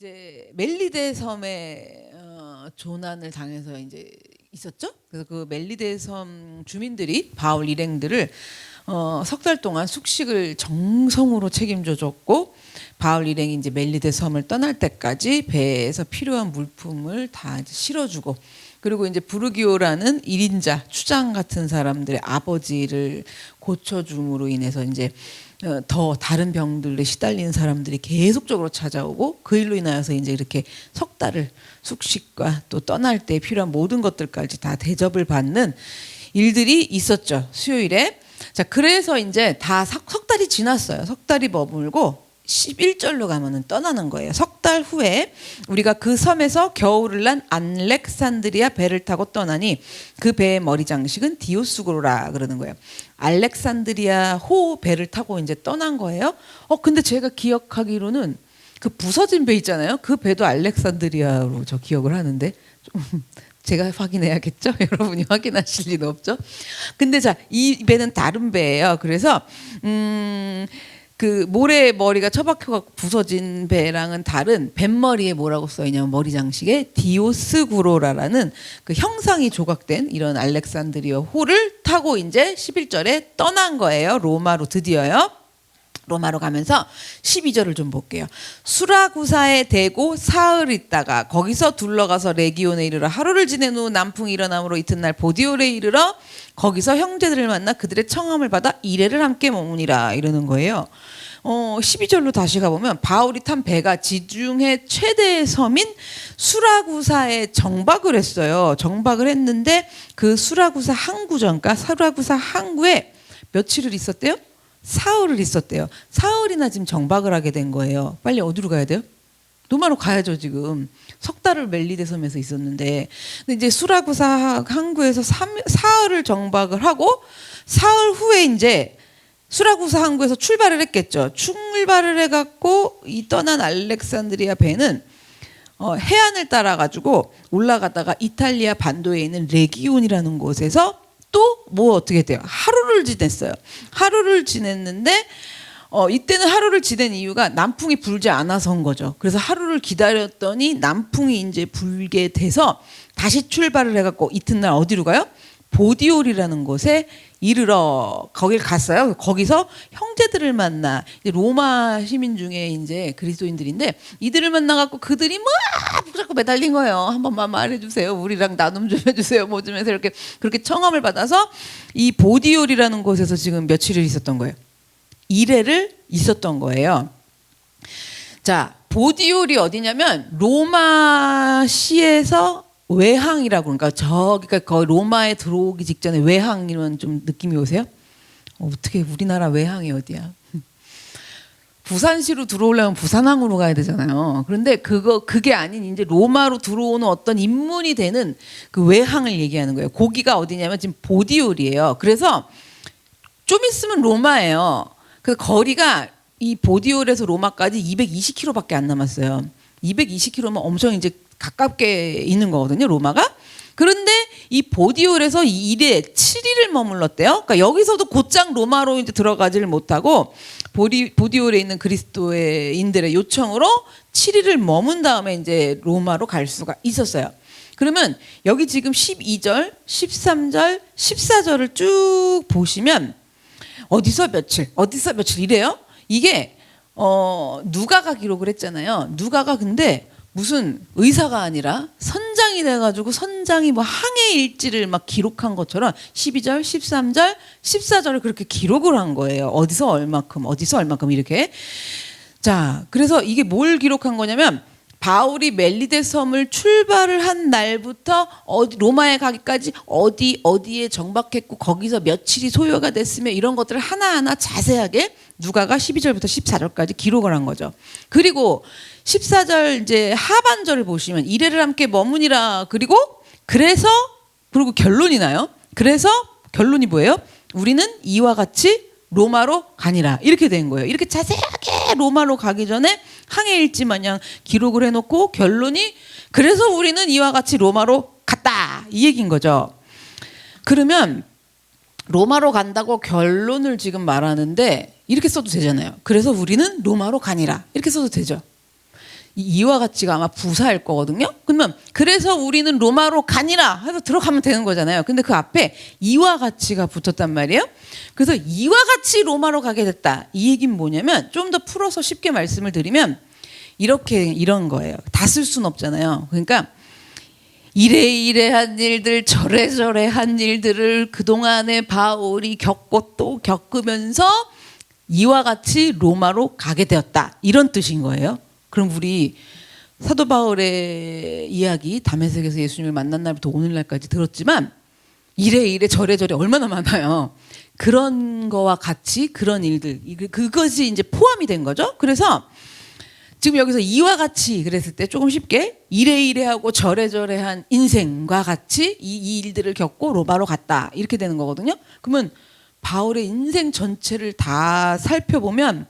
이제 멜리데 섬에 조난을 당해서 이제 있었죠. 그래서 그 멜리데 섬 주민들이 바울 일행들을 석 달 동안 숙식을 정성으로 책임져 줬고, 바울 일행이 이제 멜리데 섬을 떠날 때까지 배에서 필요한 물품을 다 이제 실어주고, 그리고 이제 부르기오라는 1인자 추장 같은 사람들의 아버지를 고쳐줌으로 인해서 이제 더 다른 병들에 시달리는 사람들이 계속적으로 찾아오고, 그 일로 인하여서 이제 이렇게 석 달을 숙식과 또 떠날 때 필요한 모든 것들까지 다 대접을 받는 일들이 있었죠, 수요일에. 자, 그래서 이제 다 석 달이 지났어요. 석 달이 머물고 11절로 가면은 떠나는 거예요. 석 달 후에 우리가 그 섬에서 겨울을 난 알렉산드리아 배를 타고 떠나니 그 배의 머리 장식은 디오스고로라 그러는 거예요. 알렉산드리아 호 배를 타고 이제 떠난 거예요. 근데 제가 기억하기로는 그 부서진 배 있잖아요. 그 배도 알렉산드리아로 저 기억을 하는데, 좀 제가 확인해야겠죠? 여러분이 확인하실 리는 없죠? 근데 자, 이 배는 다른 배예요. 그래서 그 모래 머리가 처박혀갖고 부서진 배랑은 다른 뱃머리에 뭐라고 써있냐면, 머리 장식에 디오스구로라라는 그 형상이 조각된 이런 알렉산드리아 호를 타고 이제 11절에 떠난 거예요. 로마로 드디어요. 로마로 가면서 12절을 좀 볼게요. 수라구사에 대고 사흘 있다가 거기서 둘러가서 레기온에 이르러 하루를 지낸 후 남풍이 일어남으로 이튿날 보디올에 이르러 거기서 형제들을 만나 그들의 청함을 받아 이레를 함께 머무니라 이러는 거예요. 12절로 다시 가보면 바울이 탄 배가 지중해 최대의 섬인 수라구사에 정박을 했어요. 정박을 했는데 그 수라구사 항구전, 그러니까 수라구사 항구에 며칠을 있었대요? 사흘을 있었대요. 사흘이나 지금 정박을 하게 된 거예요. 빨리 어디로 가야 돼요? 로마로 가야죠. 지금 석 달을 멜리데 섬에서 있었는데, 근데 이제 수라구사 항구에서 사흘을 정박을 하고, 사흘 후에 이제 수라구사 항구에서 출발을 했겠죠. 출발을 해갖고 이 떠난 알렉산드리아 배는 해안을 따라 가지고 올라가다가 이탈리아 반도에 있는 레기온이라는 곳에서 또 뭐 어떻게 돼요? 하루를 지냈어요. 하루를 지냈는데 이때는 하루를 지낸 이유가 남풍이 불지 않아서인 거죠. 그래서 하루를 기다렸더니 남풍이 이제 불게 돼서 다시 출발을 해갖고 이튿날 어디로 가요? 보디올이라는 곳에 이르러 거길 갔어요. 거기서 형제들을 만나, 이제 로마 시민 중에 이제 그리스도인들인데, 이들을 만나갖고 그들이 막 붙잡고 매달린 거예요. 한 번만 말해주세요. 우리랑 나눔 좀 해주세요. 뭐 좀 해서 이렇게 그렇게 청함을 받아서 이 보디올이라는 곳에서 지금 며칠을 있었던 거예요. 1회를 있었던 거예요. 자, 보디올이 어디냐면 로마시에서 외항이라고, 그러니까 저기가 거의 로마에 들어오기 직전에 외항이면 좀 느낌이 오세요? 어떻게 우리나라 외항이 어디야? 부산시로 들어오려면 부산항으로 가야 되잖아요. 그런데 그게 아닌 이제 로마로 들어오는 어떤 입문이 되는 그 외항을 얘기하는 거예요. 거기가 어디냐면 지금 보디올이에요. 그래서 좀 있으면 로마예요. 그 거리가 이 보디올에서 로마까지 220km밖에 안 남았어요. 220km면 엄청 이제 가깝게 있는 거거든요, 로마가. 그런데 이 보디올에서 1회 7일을 머물렀대요. 그러니까 여기서도 곧장 로마로 이제 들어가지를 못하고 보디올에 있는 그리스도인들의 요청으로 7일을 머문 다음에 이제 로마로 갈 수가 있었어요. 그러면 여기 지금 12절, 13절, 14절을 쭉 보시면 어디서 며칠 이래요. 이게 누가가 기록을 했잖아요. 누가가 근데 무슨 의사가 아니라 선장이 돼가지고 선장이 뭐 항해 일지를 막 기록한 것처럼 12절, 13절, 14절을 그렇게 기록을 한 거예요. 어디서 얼마큼 이렇게. 자, 그래서 이게 뭘 기록한 거냐면, 바울이 멜리데 섬을 출발을 한 날부터 로마에 가기까지 어디에 정박했고 거기서 며칠이 소요가 됐으며 이런 것들을 하나하나 자세하게 누가가 12절부터 14절까지 기록을 한 거죠. 그리고 14절 이제 하반절을 보시면 이레를 함께 머무니라. 그리고 결론이 나요. 그래서 결론이 뭐예요? 우리는 이와 같이 로마로 가니라. 이렇게 된 거예요. 이렇게 자세하게 로마로 가기 전에 항해 일지 마냥 기록을 해놓고 결론이, 그래서 우리는 이와 같이 로마로 갔다, 이 얘기인 거죠. 그러면 로마로 간다고 결론을 지금 말하는데 이렇게 써도 되잖아요. 그래서 우리는 로마로 가니라, 이렇게 써도 되죠. 이와 같이가 아마 부사일 거거든요. 그러면 그래서 우리는 로마로 가니라 해서 들어가면 되는 거잖아요. 근데 그 앞에 이와 같이가 붙었단 말이에요. 그래서 이와 같이 로마로 가게 됐다. 이 얘기는 뭐냐면 좀 더 풀어서 쉽게 말씀을 드리면 이런 거예요. 다 쓸 수는 없잖아요. 그러니까 이래이래한 일들 저래저래한 일들을 그동안에 바울이 겪고 또 겪으면서 이와 같이 로마로 가게 되었다. 이런 뜻인 거예요. 그럼 우리 사도 바울의 이야기 다메섹에서 예수님을 만난 날부터 오늘날까지 들었지만 이래 저래 얼마나 많아요. 그런 거와 같이 그런 일들 그것이 이제 포함이 된 거죠. 그래서 지금 여기서 이와 같이 그랬을 때 조금 쉽게 이래하고 저래한 인생과 같이 이 일들을 겪고 로마로 갔다 이렇게 되는 거거든요. 그러면 바울의 인생 전체를 다 살펴보면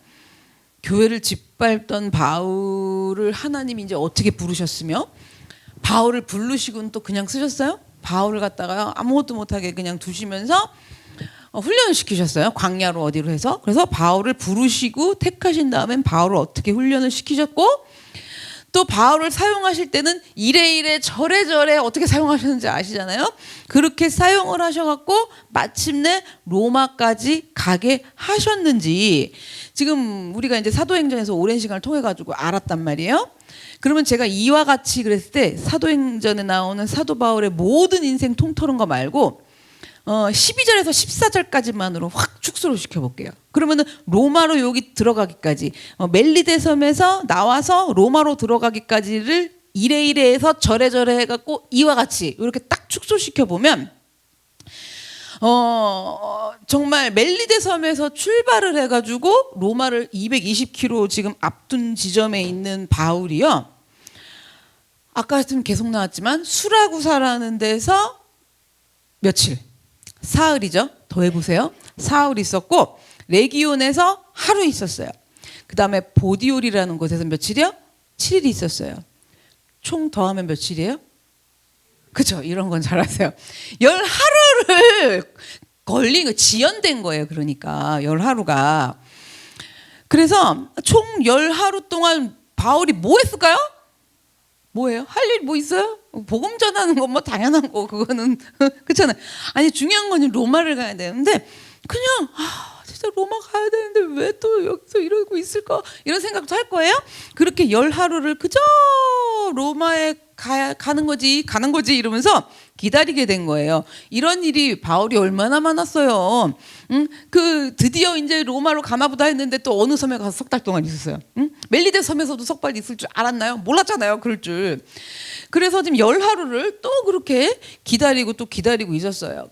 교회를 짓밟던 바울을 하나님이 이제 어떻게 부르셨으며 바울을 부르시고는 또 그냥 쓰셨어요? 바울을 갖다가 아무것도 못하게 그냥 두시면서 훈련을 시키셨어요. 광야로 어디로 해서. 그래서 바울을 부르시고 택하신 다음엔 바울을 어떻게 훈련을 시키셨고 또 바울을 사용하실 때는 이래 저래 어떻게 사용하셨는지 아시잖아요. 그렇게 사용을 하셔갖고 마침내 로마까지 가게 하셨는지 지금 우리가 이제 사도행전에서 오랜 시간을 통해 가지고 알았단 말이에요. 그러면 제가 이와 같이 그랬을 때 사도행전에 나오는 사도 바울의 모든 인생 통틀은 거 말고 12절에서 14절까지만으로 확 축소를 시켜볼게요. 그러면은 로마로 여기 들어가기까지 멜리데 섬에서 나와서 로마로 들어가기까지를 이래해서 저래 해갖고 이와 같이 이렇게 딱 축소시켜보면 정말 멜리데 섬에서 출발을 해가지고 로마를 220km 지금 앞둔 지점에 있는 바울이요. 아까 좀 계속 나왔지만 수라구사라는 데서 며칠? 사흘이죠. 더 해보세요. 사흘 있었고 레기온에서 하루 있었어요. 그 다음에 보디올이라는 곳에서 며칠이요? 7일 있었어요. 총 더하면 며칠이에요? 그죠? 이런 건 잘 아세요. 10하루를 걸린 거 지연된 거예요. 그러니까 10하루가. 그래서 총 10하루 동안 바울이 뭐 했을까요? 뭐예요? 할 일 뭐 있어요? 복음 전하는 건 뭐 당연한 거 그거는 그렇잖아요. 아니 중요한 건 로마를 가야 되는데 그냥 진짜 로마 가야 되는데 왜 또 여기서 이러고 있을까 이런 생각도 할 거예요. 그렇게 10하루를 그저 로마에 가는 거지 이러면서 기다리게 된 거예요. 이런 일이 바울이 얼마나 많았어요. 그 드디어 이제 로마로 가나보다 했는데 또 어느 섬에 가서 석 달 동안 있었어요. 멜리데 섬에서도 석 달 있을 줄 알았나요? 몰랐잖아요. 그럴 줄. 그래서 지금 10하루를 또 그렇게 기다리고 또 기다리고 있었어요.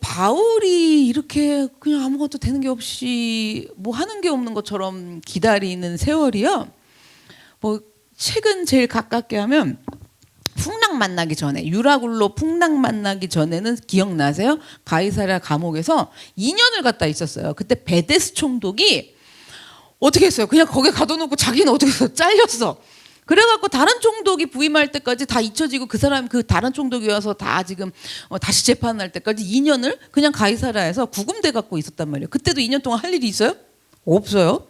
바울이 이렇게 그냥 아무것도 되는 게 없이 뭐 하는 게 없는 것처럼 기다리는 세월이요. 뭐 최근 제일 가깝게 하면 풍랑 만나기 전에 유라굴로 풍랑 만나기 전에는 기억나세요? 가이사랴 감옥에서 2년을 갔다 있었어요. 그때 베데스 총독이 어떻게 했어요? 그냥 거기에 가둬놓고 자기는 어떻게 했어? 잘렸어. 그래갖고 다른 총독이 부임할 때까지 다 잊혀지고 그 사람 그 다른 총독이 와서 다 지금 다시 재판할 때까지 2년을 그냥 가이사랴에서 구금돼 갖고 있었단 말이에요. 그때도 2년 동안 할 일이 있어요? 없어요.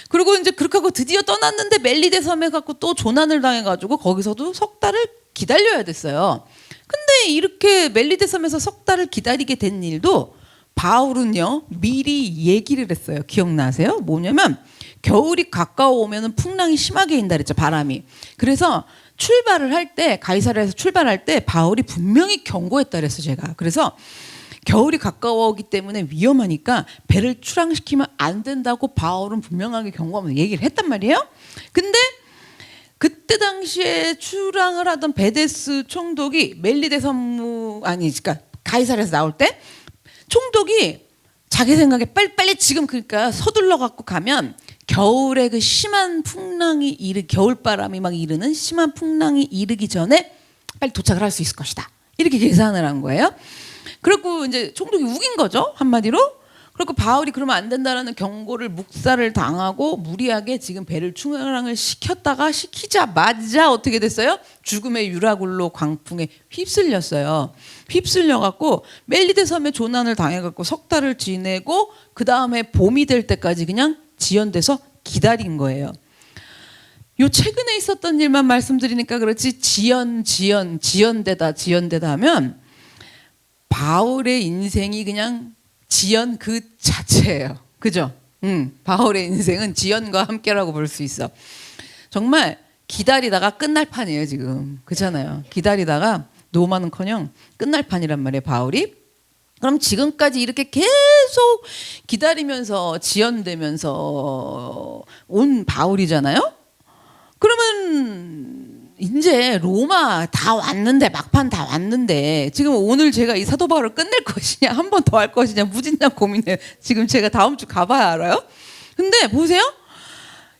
그리고 이제 그렇게 하고 드디어 떠났는데 멜리데 섬에 갖고 또 조난을 당해가지고 거기서도 석 달을 기다려야 됐어요. 근데 이렇게 멜리데 섬에서 석 달을 기다리게 된 일도 바울은요 미리 얘기를 했어요. 기억나세요? 뭐냐면 겨울이 가까워오면 풍랑이 심하게 인다 그랬죠. 바람이. 그래서 출발을 할 때 가이사랴에서 출발할 때 바울이 분명히 경고했다 그랬어요. 제가. 그래서 겨울이 가까워오기 때문에 위험하니까 배를 출항시키면 안 된다고 바울은 분명하게 경고하면서 얘기를 했단 말이에요. 근데 그때 당시에 출항을 하던 베데스 총독이 멜리데 섬 그러니까 가이사랴에서 나올 때 총독이 자기 생각에 빨리 지금 그러니까 서둘러 갖고 가면 겨울에 그 심한 풍랑이 겨울바람이 막 이르는 심한 풍랑이 이르기 전에 빨리 도착을 할 수 있을 것이다. 이렇게 계산을 한 거예요. 그리고 이제 총독이 우긴 거죠. 한마디로. 그리고 바울이 그러면 안 된다라는 경고를 묵살을 당하고 무리하게 지금 배를 출항을 시키자마자 어떻게 됐어요? 죽음의 유라굴로 광풍에 휩쓸렸어요. 휩쓸려갖고 멜리데 섬에 조난을 당해갖고 석 달을 지내고 그 다음에 봄이 될 때까지 그냥 지연돼서 기다린 거예요. 요 최근에 있었던 일만 말씀드리니까 그렇지 지연되다 하면 바울의 인생이 그냥 지연 그 자체예요. 그죠? 바울의 인생은 지연과 함께라고 볼 수 있어. 정말 기다리다가 끝날 판이에요 지금. 그렇잖아요. 기다리다가 노마는커녕 끝날 판이란 말이에요 바울이. 그럼 지금까지 이렇게 계속 기다리면서 지연되면서 온 바울이잖아요. 그러면 이제 로마 다 왔는데, 막판 다 왔는데 지금 오늘 제가 이 사도 바울을 끝낼 것이냐 한 번 더 할 것이냐 무진장 고민해. 지금 제가 다음 주 가봐야 알아요. 근데 보세요.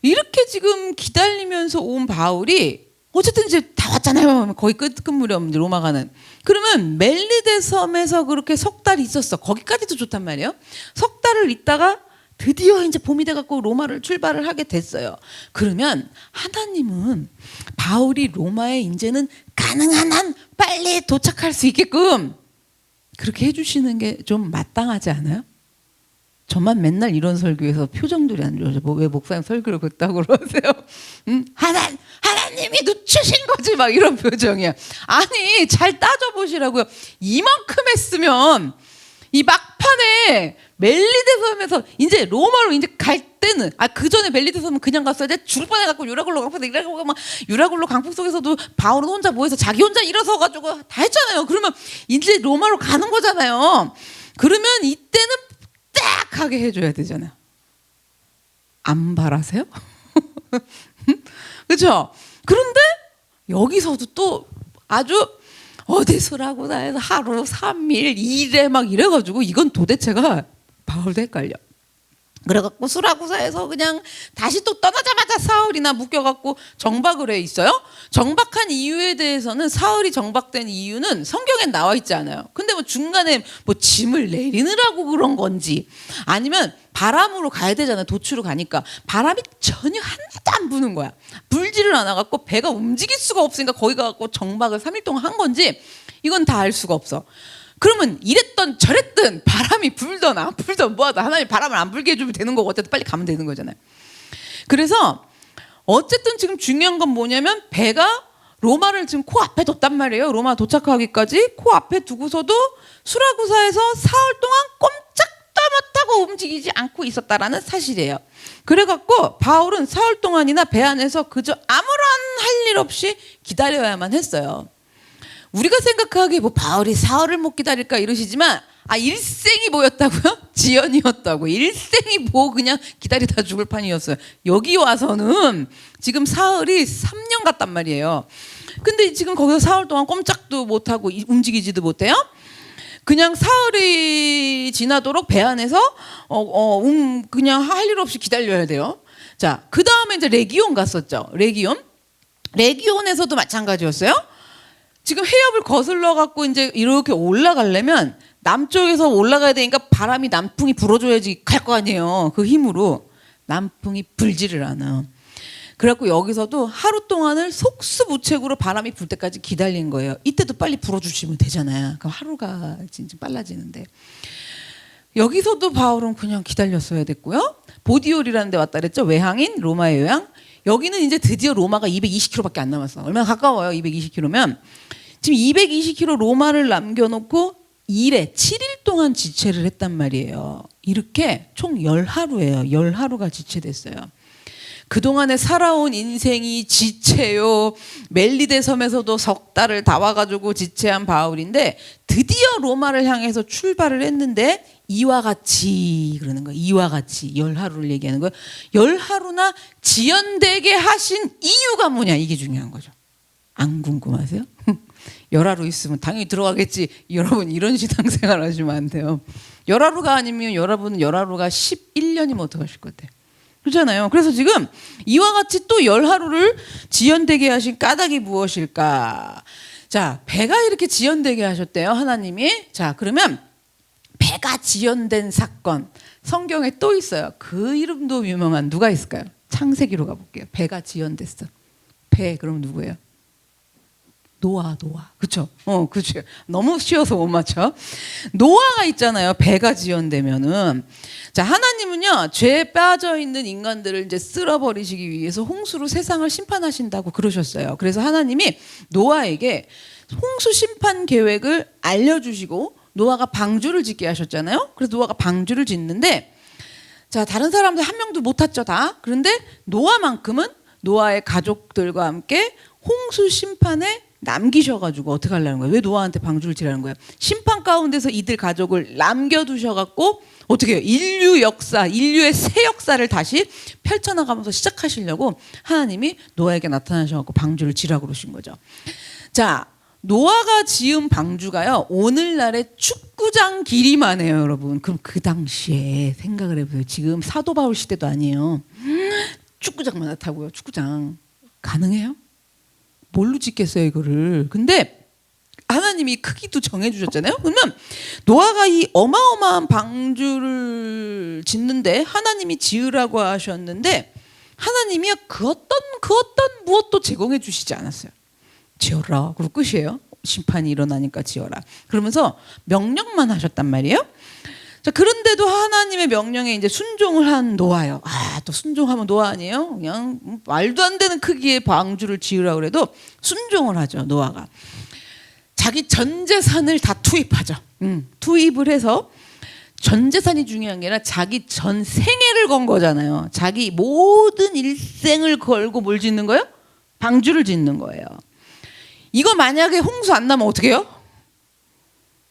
이렇게 지금 기다리면서 온 바울이 어쨌든 이제 다 왔잖아요. 거의 끝 무렵 로마 가는. 그러면 멜리데 섬에서 그렇게 석 달 있었어. 거기까지도 좋단 말이에요. 석 달을 있다가 드디어 이제 봄이 돼갖고 로마를 출발을 하게 됐어요. 그러면 하나님은 바울이 로마에 이제는 가능한 한 빨리 도착할 수 있게끔 그렇게 해주시는 게 좀 마땅하지 않아요? 저만 맨날 이런 설교에서 표정들이 안 좋아져. 왜 목사님 설교를 그렇다고 그러세요? 하나님이 늦추신 거지 막 이런 표정이야. 아니 잘 따져보시라고요. 이만큼 했으면 이 막판에 멜리데 섬에서 이제 로마로 이제 갈 때는 그 전에 멜리데 섬은 그냥 갔어야 돼. 죽을 뻔해갖고 유라굴로 강폭 속에서도 바울은 혼자 모여서 자기 혼자 일어서 가지고 다 했잖아요. 그러면 이제 로마로 가는 거잖아요. 그러면 이때는 딱 하게 해줘야 되잖아요. 안 바라세요? 그렇죠? 그런데 여기서도 또 아주 어디 수라고 해서 하루 3일 2일에 막 이래가지고 이건 도대체가 바울도 헷갈려. 그래갖고 수라구사에서 그냥 다시 또 떠나자마자 사울이나 묶여갖고 정박을 해 있어요. 정박한 이유에 대해서는 사울이 정박된 이유는 성경에 나와 있지 않아요. 근데 뭐 중간에 뭐 짐을 내리느라고 그런 건지 아니면 바람으로 가야 되잖아요. 도추로 가니까 바람이 전혀 하나도 안 부는 거야. 불지를 않아갖고 배가 움직일 수가 없으니까 거기 가갖고 정박을 3일 동안 한 건지 이건 다 알 수가 없어. 그러면 이랬던 저랬든 바람이 불던 안 불던 뭐하든 하나님 바람을 안 불게 해주면 되는 거고 어쨌든 빨리 가면 되는 거잖아요. 그래서 어쨌든 지금 중요한 건 뭐냐면 배가 로마를 지금 코앞에 뒀단 말이에요. 로마 도착하기까지 코앞에 두고서도 수라구사에서 사흘 동안 꼼짝도 못하고 움직이지 않고 있었다라는 사실이에요. 그래갖고 바울은 사흘 동안이나 배 안에서 그저 아무런 할 일 없이 기다려야만 했어요. 우리가 생각하기에 뭐 바울이 사흘을 못 기다릴까 이러시지만 일생이 뭐였다고요? 지연이었다고. 일생이 뭐 그냥 기다리다 죽을 판이었어요. 여기 와서는 지금 사흘이 3년 같단 말이에요. 근데 지금 거기서 사흘 동안 꼼짝도 못하고 움직이지도 못해요. 그냥 사흘이 지나도록 배 안에서 그냥 할 일 없이 기다려야 돼요. 자, 그 다음에 이제 레기온 갔었죠. 레기온에서도 마찬가지였어요. 지금 해협을 거슬러 갖고 이제 이렇게 올라가려면 남쪽에서 올라가야 되니까 바람이 남풍이 불어줘야지 갈 거 아니에요. 그 힘으로 남풍이 불지를 않아. 그래갖고 여기서도 하루 동안을 속수무책으로 바람이 불 때까지 기다린 거예요. 이때도 빨리 불어주시면 되잖아요. 그럼 하루가 진짜 빨라지는데 여기서도 바울은 그냥 기다렸어야 됐고요. 보디올이라는 데 왔다 그랬죠. 외항인 로마의 외항. 여기는 이제 드디어 로마가 220km밖에 안 남았어. 얼마나 가까워요. 220km면 지금 220km 로마를 남겨놓고 7일 동안 지체를 했단 말이에요. 이렇게 총 10하루예요. 10하루가 지체됐어요. 그동안에 살아온 인생이 지체요. 멜리데 섬에서도 석 달을 다 와가지고 지체한 바울인데 드디어 로마를 향해서 출발을 했는데 이와 같이 그러는 거예요. 이와 같이 10하루를 얘기하는 거예요. 10하루나 지연되게 하신 이유가 뭐냐 이게 중요한 거죠. 안 궁금하세요? 10하루 있으면 당연히 들어가겠지. 여러분 이런 신앙생활 하시면 안 돼요. 10하루가 아니면 여러분은 10하루가 11년이면 어떡하실 것 같아요? 그렇잖아요. 그래서 지금 이와 같이 또 10하루를 지연되게 하신 까닭이 무엇일까? 자, 배가 이렇게 지연되게 하셨대요. 하나님이. 자, 그러면 배가 지연된 사건 성경에 또 있어요. 그 이름도 유명한 누가 있을까요? 창세기로 가볼게요. 배가 지연됐어. 배 그럼 누구예요? 노아. 그쵸? 그쵸. 너무 쉬워서 못 맞춰. 노아가 있잖아요. 배가 지연되면은. 자, 하나님은요, 죄에 빠져 있는 인간들을 이제 쓸어버리시기 위해서 홍수로 세상을 심판하신다고 그러셨어요. 그래서 하나님이 노아에게 홍수 심판 계획을 알려주시고 노아가 방주를 짓게 하셨잖아요. 그래서 노아가 방주를 짓는데, 자, 다른 사람들 한 명도 못 탔죠, 다. 그런데 노아만큼은 노아의 가족들과 함께 홍수 심판에 남기셔가지고 어떻게 하려는 거예요? 왜 노아한테 방주를 지라는 거예요? 심판 가운데서 이들 가족을 남겨두셔갖고 어떻게 해요? 인류의 새 역사를 다시 펼쳐나가면서 시작하시려고 하나님이 노아에게 나타나셔갖고 방주를 지라고 그러신 거죠. 자, 노아가 지은 방주가요, 오늘날의 축구장 길이만 해요, 여러분. 그럼 그 당시에 생각을 해보세요. 지금 사도 바울 시대도 아니에요. 축구장만 하다고요. 축구장 가능해요? 뭘로 짓겠어요, 이거를? 근데 하나님이 크기도 정해주셨잖아요. 그러면 노아가 이 어마어마한 방주를 짓는데 하나님이 지으라고 하셨는데 하나님이 그 어떤 무엇도 제공해 주시지 않았어요. 지어라. 그리고 끝이에요. 심판이 일어나니까 지어라. 그러면서 명령만 하셨단 말이에요. 자, 그런데도 하나님의 명령에 이제 순종을 한 노아요. 또 순종하면 노아 아니에요? 그냥 말도 안 되는 크기의 방주를 지으라고 그래도 순종을 하죠, 노아가. 자기 전 재산을 다 투입하죠. 투입을 해서 전 재산이 중요한 게 아니라 자기 전 생애를 건 거잖아요. 자기 모든 일생을 걸고 뭘 짓는 거예요? 방주를 짓는 거예요. 이거 만약에 홍수 안 나면 어떻게 해요?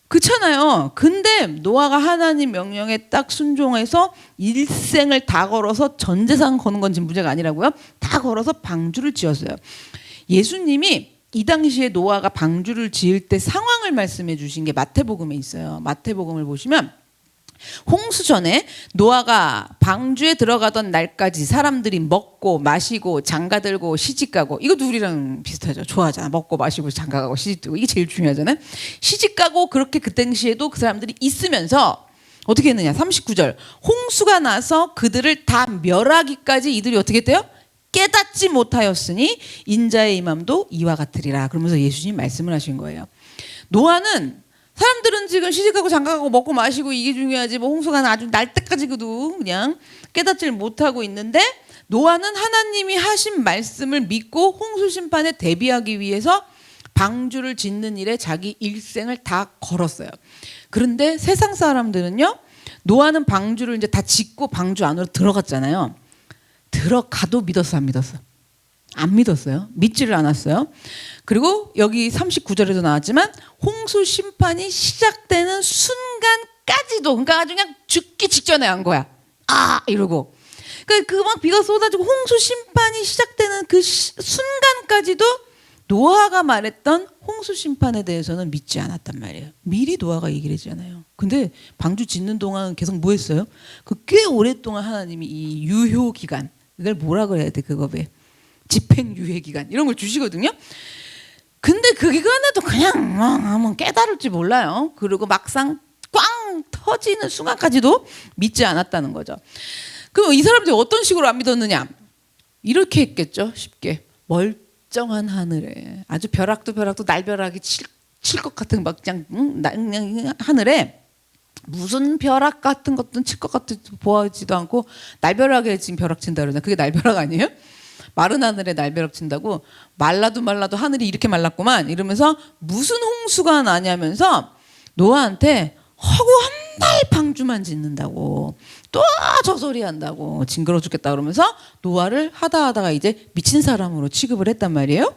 그렇잖아요. 근데 노아가 하나님 명령에 딱 순종해서 일생을 다 걸어서 전 재산 거는 건 지금 문제가 아니라고요. 다 걸어서 방주를 지었어요. 예수님이 이 당시에 노아가 방주를 지을 때 상황을 말씀해 주신 게 마태복음에 있어요. 마태복음을 보시면 홍수 전에 노아가 방주에 들어가던 날까지 사람들이 먹고 마시고 장가들고 시집가고, 이것도 우리랑 비슷하죠. 좋아하잖아. 먹고 마시고 장가가고 시집들고, 이게 제일 중요하잖아요. 시집가고 그렇게 그 당시에도 그 사람들이 있으면서 어떻게 했느냐. 39절, 홍수가 나서 그들을 다 멸하기까지 이들이 어떻게 했대요? 깨닫지 못하였으니 인자의 임함도 이와 같으리라. 그러면서 예수님 말씀을 하신 거예요. 노아는, 사람들은 지금 시집가고 장가가고 먹고 마시고 이게 중요하지, 뭐 홍수가 아주 날 때까지도 그냥 깨닫지를 못하고 있는데, 노아는 하나님이 하신 말씀을 믿고 홍수 심판에 대비하기 위해서 방주를 짓는 일에 자기 일생을 다 걸었어요. 그런데 세상 사람들은요, 노아는 방주를 이제 다 짓고 방주 안으로 들어갔잖아요. 들어가도 믿었어, 안 믿었어? 안 믿었어요. 믿지를 않았어요. 그리고 여기 39절에도 나왔지만 홍수 심판이 시작되는 순간까지도, 그러니까 아주 그냥 죽기 직전에 한 거야. 이러고. 그러니까 그 막 비가 쏟아지고 홍수 심판이 시작되는 그 순간까지도 노아가 말했던 홍수 심판에 대해서는 믿지 않았단 말이에요. 미리 노아가 얘기를 했잖아요. 근데 방주 짓는 동안 계속 뭐 했어요? 그 꽤 오랫동안 하나님이 이 유효 기간, 이걸 뭐라 그래야 돼? 그거 왜? 집행유예 기간 이런 걸 주시거든요. 근데 그 기간에도 그냥 한번 깨달을지 몰라요. 그리고 막상 꽝 터지는 순간까지도 믿지 않았다는 거죠. 그럼 이 사람들이 어떤 식으로 안 믿었느냐? 이렇게 했겠죠. 쉽게. 멀쩡한 하늘에 아주 벼락도 날벼락이 칠 것 같은 막 그냥 하늘에 무슨 벼락 같은 것도 칠 것 같이 보이지도 않고, 날벼락에 지금 벼락 친다 그러잖아요. 그게 날벼락 아니에요? 마른 하늘에 날벼락 친다고. 말라도 하늘이 이렇게 말랐구만 이러면서 무슨 홍수가 나냐면서 노아한테 허구 한 달 방주만 짓는다고 또 저 소리 한다고 징그러 죽겠다 그러면서 노아를 하다가 이제 미친 사람으로 취급을 했단 말이에요.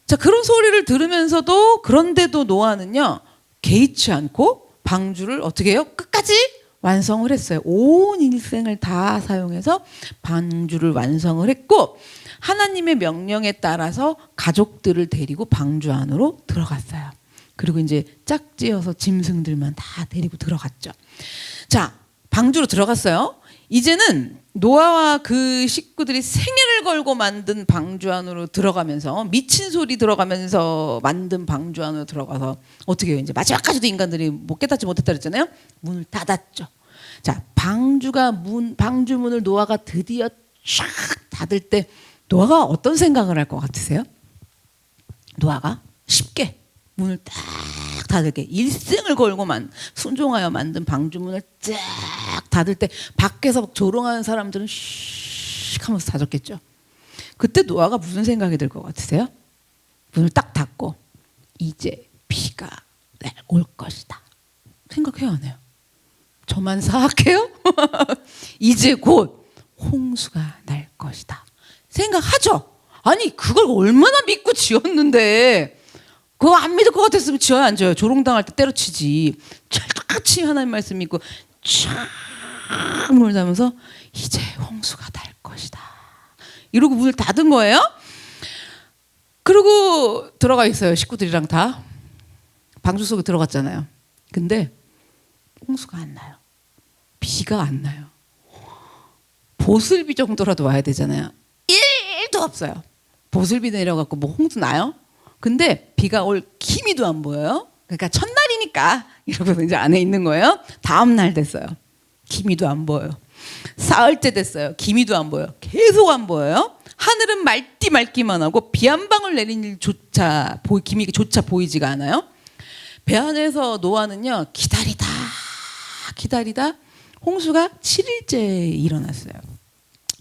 자, 그런 소리를 들으면서도, 그런데도 노아는요 개의치 않고 방주를 어떻게 해요? 끝까지 완성을 했어요. 온 일생을 다 사용해서 방주를 완성을 했고, 하나님의 명령에 따라서 가족들을 데리고 방주 안으로 들어갔어요. 그리고 이제 짝지어서 짐승들만 다 데리고 들어갔죠. 자, 방주로 들어갔어요. 이제는 노아와 그 식구들이 생애를 걸고 만든 방주 안으로 들어가면서, 미친 소리 들어가면서 만든 방주 안으로 들어가서 어떻게 해요? 이제 마지막까지도 인간들이 뭐 깨닫지 못했다 그랬잖아요. 문을 닫았죠. 자, 방주 문을 노아가 드디어 쫙 닫을 때 노아가 어떤 생각을 할 것 같으세요? 노아가 쉽게 문을 딱 닫을게. 일생을 걸고만 순종하여 만든 방주문을 쫙 닫을 때 밖에서 조롱하는 사람들은 슉 하면서 닫았겠죠. 그때 노아가 무슨 생각이 들 것 같으세요? 문을 딱 닫고 이제 비가 올 것이다. 생각해요, 안 해요? 저만 사악해요? 이제 곧 홍수가 날 것이다. 생각하죠? 아니 그걸 얼마나 믿고 지었는데 그거 안 믿을 것 같았으면 지어야 안 지어요? 조롱당할 때 때려치지. 철같이 하나님 말씀 믿고 쫙 문을 닫으면서 이제 홍수가 날 것이다. 이러고 문을 닫은 거예요. 그리고 들어가 있어요. 식구들이랑 다. 방주 속에 들어갔잖아요. 근데 홍수가 안 나요. 비가 안 나요. 보슬비 정도라도 와야 되잖아요. 1도 없어요. 보슬비 내려갖고 뭐 홍수 나요? 근데 비가 올 기미도 안 보여요. 그러니까 첫날이니까 이러고 이제 안에 있는 거예요. 다음 날 됐어요. 기미도 안 보여요. 사흘 때 됐어요. 기미도 안 보여요. 계속 안 보여요. 하늘은 맑기만 하고 비 한 방울 내린 일조차 기미조차 보이지가 않아요. 배 안에서 노아는요 기다리다 홍수가 7일째에 일어났어요.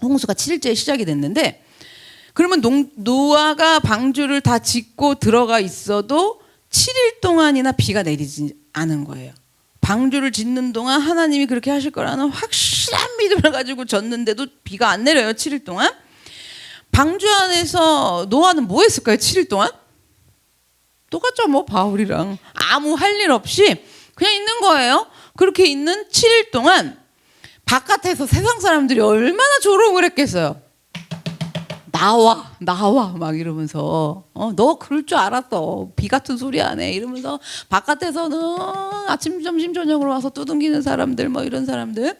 홍수가 7일째에 시작이 됐는데 그러면 노아가 방주를 다 짓고 들어가 있어도 7일 동안이나 비가 내리지 않은 거예요. 방주를 짓는 동안 하나님이 그렇게 하실 거라는 확실한 믿음을 가지고 졌는데도 비가 안 내려요. 7일 동안. 방주 안에서 노아는 뭐 했을까요? 7일 동안? 똑같죠 뭐 바울이랑 아무 할 일 없이 그냥 있는 거예요. 그렇게 있는 7일 동안 바깥에서 세상 사람들이 얼마나 조롱을 했겠어요. 나와 막 이러면서 너 그럴 줄 알았어. 비 같은 소리 안 해. 이러면서 바깥에서는 아침 점심 저녁으로 와서 두둥기는 사람들 뭐 이런 사람들.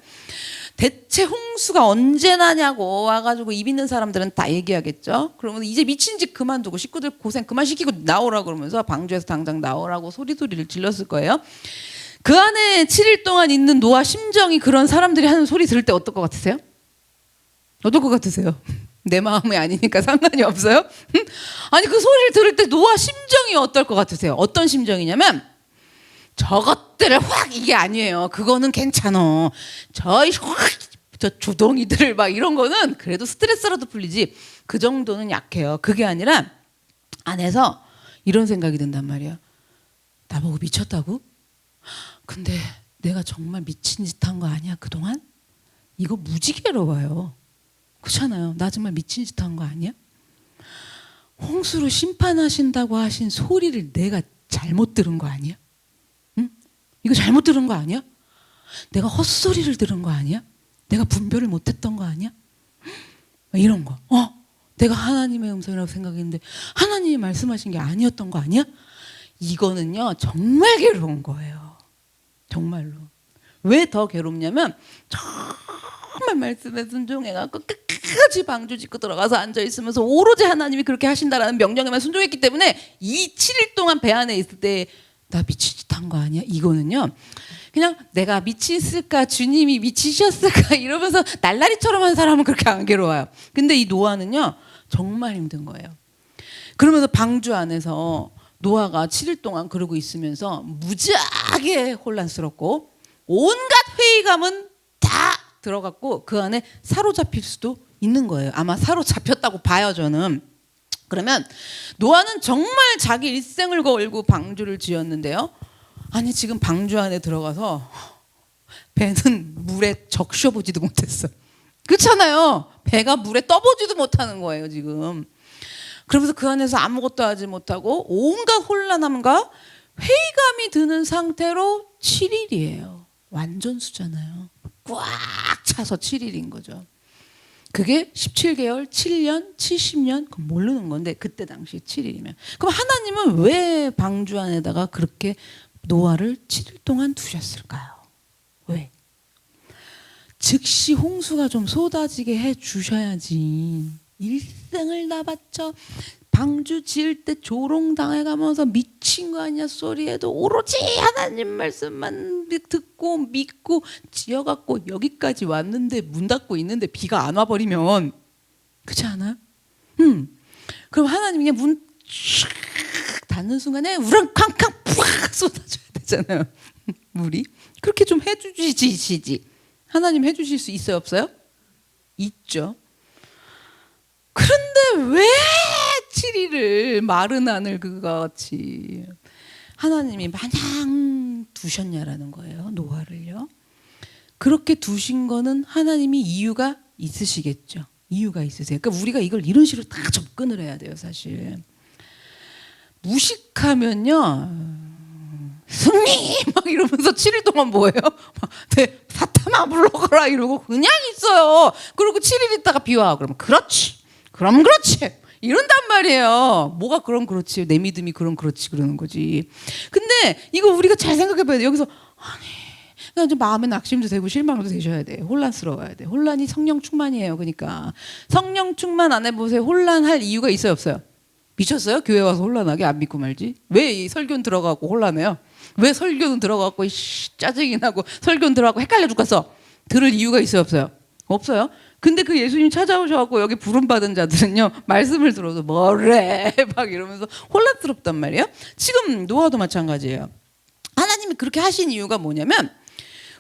대체 홍수가 언제 나냐고 와가지고 입 있는 사람들은 다 얘기하겠죠. 그러면 이제 미친 짓 그만두고 식구들 고생 그만 시키고 나오라고 그러면서 방주에서 당장 나오라고 소리를 질렀을 거예요. 그 안에 7일 동안 있는 노아 심정이 그런 사람들이 하는 소리 들을 때 어떨 것 같으세요? 어떨 것 같으세요? 내 마음이 아니니까 상관이 없어요? 아니 그 소리를 들을 때 노아 심정이 어떨 것 같으세요? 어떤 심정이냐면 저것들을 확 이게 아니에요. 그거는 괜찮어. 저 조동이들 막 이런 거는 그래도 스트레스라도 풀리지. 그 정도는 약해요. 그게 아니라 안에서 이런 생각이 든단 말이에요. 나보고 미쳤다고? 근데 내가 정말 미친 짓 한 거 아니야 그동안? 이거 무지개로워요. 그렇잖아요. 나 정말 미친 짓 한 거 아니야? 홍수로 심판하신다고 하신 소리를 내가 잘못 들은 거 아니야? 응? 이거 잘못 들은 거 아니야? 내가 헛소리를 들은 거 아니야? 내가 분별을 못했던 거 아니야? 이런 거. 내가 하나님의 음성이라고 생각했는데 하나님이 말씀하신 게 아니었던 거 아니야? 이거는요 정말 괴로운 거예요. 정말로. 왜 더 괴롭냐면 정말 말씀에 순종해갖고 끝까지 방주 짓고 들어가서 앉아있으면서 오로지 하나님이 그렇게 하신다라는 명령에만 순종했기 때문에 이 7일 동안 배 안에 있을 때 나 미친 짓 한 거 아니야? 이거는요 그냥 내가 미치셨을까 주님이 미치셨을까 이러면서 날라리처럼 한 사람은 그렇게 안 괴로워요. 근데 이 노아는요 정말 힘든 거예요. 그러면서 방주 안에서 노아가 7일 동안 그러고 있으면서 무지하게 혼란스럽고 온갖 회의감은 다 들어갔고 그 안에 사로잡힐 수도 있는 거예요. 아마 사로잡혔다고 봐요 저는. 그러면 노아는 정말 자기 일생을 걸고 방주를 지었는데요. 아니 지금 방주 안에 들어가서 배는 물에 적셔보지도 못했어. 그렇잖아요. 배가 물에 떠보지도 못하는 거예요 지금. 그러면서 그 안에서 아무것도 하지 못하고 온갖 혼란함과 회의감이 드는 상태로 7일이에요. 완전수잖아요. 꽉 차서 7일인 거죠. 그게 17개월, 7년, 70년 그건 모르는 건데 그때 당시 7일이면. 그럼 하나님은 왜 방주 안에다가 그렇게 노아를 7일 동안 두셨을까요? 왜? 즉시 홍수가 좀 쏟아지게 해 주셔야지. 일생을 다 바쳐 방주 지을 때 조롱당해가면서 미친 거 아니야 소리에도 오로지 하나님 말씀만 듣고 믿고 지어갖고 여기까지 왔는데 문 닫고 있는데 비가 안 와버리면 그렇지 않아요? 그럼 하나님이 그냥 문 닿는 순간에 우렁캉캉 푹 쏟아져야 되잖아요. 물이. 그렇게 좀 해주시지. 하나님 해주실 수 있어요, 없어요? 있죠. 그런데 왜 7일을 마른 하늘 그가 같이 하나님이 마냥 두셨냐라는 거예요. 노아를요. 그렇게 두신 거는 하나님이 이유가 있으시겠죠. 이유가 있으세요. 그러니까 우리가 이걸 이런 식으로 다 접근을 해야 돼요, 사실. 무식하면요. 승리! 막 이러면서 7일 동안 뭐예요? 네, 사탄아 물러가라 이러고 그냥 있어요. 그리고 7일 있다가 비와. 그러면 그렇지. 그럼 그렇지. 이런단 말이에요. 뭐가 그럼 그렇지. 내 믿음이 그럼 그렇지 그러는 거지. 근데 이거 우리가 잘 생각해 봐야 돼. 여기서 아니 그냥 좀 마음에 낙심도 되고 실망도 되셔야 돼. 혼란스러워야 돼. 혼란이 성령 충만이에요. 그러니까 성령 충만 안 해보세요. 혼란할 이유가 있어요 없어요? 미쳤어요? 교회 와서 혼란하게 안 믿고 말지. 왜 이 설교는 들어가고 혼란해요? 왜 설교는 들어가고 짜증이 나고 설교는 들어가고 헷갈려 죽겠어? 들을 이유가 있어요 없어요? 없어요. 근데 그 예수님 찾아오셔갖고 여기 부름받은 자들은요 말씀을 들어도 뭐래 막 이러면서 혼란스럽단 말이에요. 지금 노아도 마찬가지예요. 하나님이 그렇게 하신 이유가 뭐냐면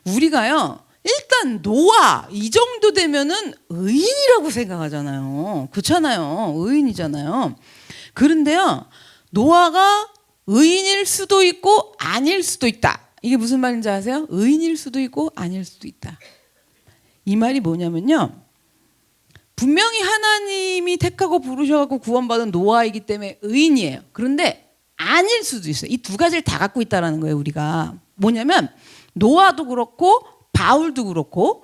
우리가요 일단 노아 이 정도 되면은 의인이라고 생각하잖아요. 그렇잖아요. 의인이잖아요. 그런데요 노아가 의인일 수도 있고 아닐 수도 있다. 이게 무슨 말인지 아세요? 의인일 수도 있고 아닐 수도 있다. 이 말이 뭐냐면요 분명히 하나님이 택하고 부르셔갖고 구원받은 노아이기 때문에 의인이에요. 그런데 아닐 수도 있어요. 이 두 가지를 다 갖고 있다는 거예요. 우리가 뭐냐면 노아도 그렇고 바울도 그렇고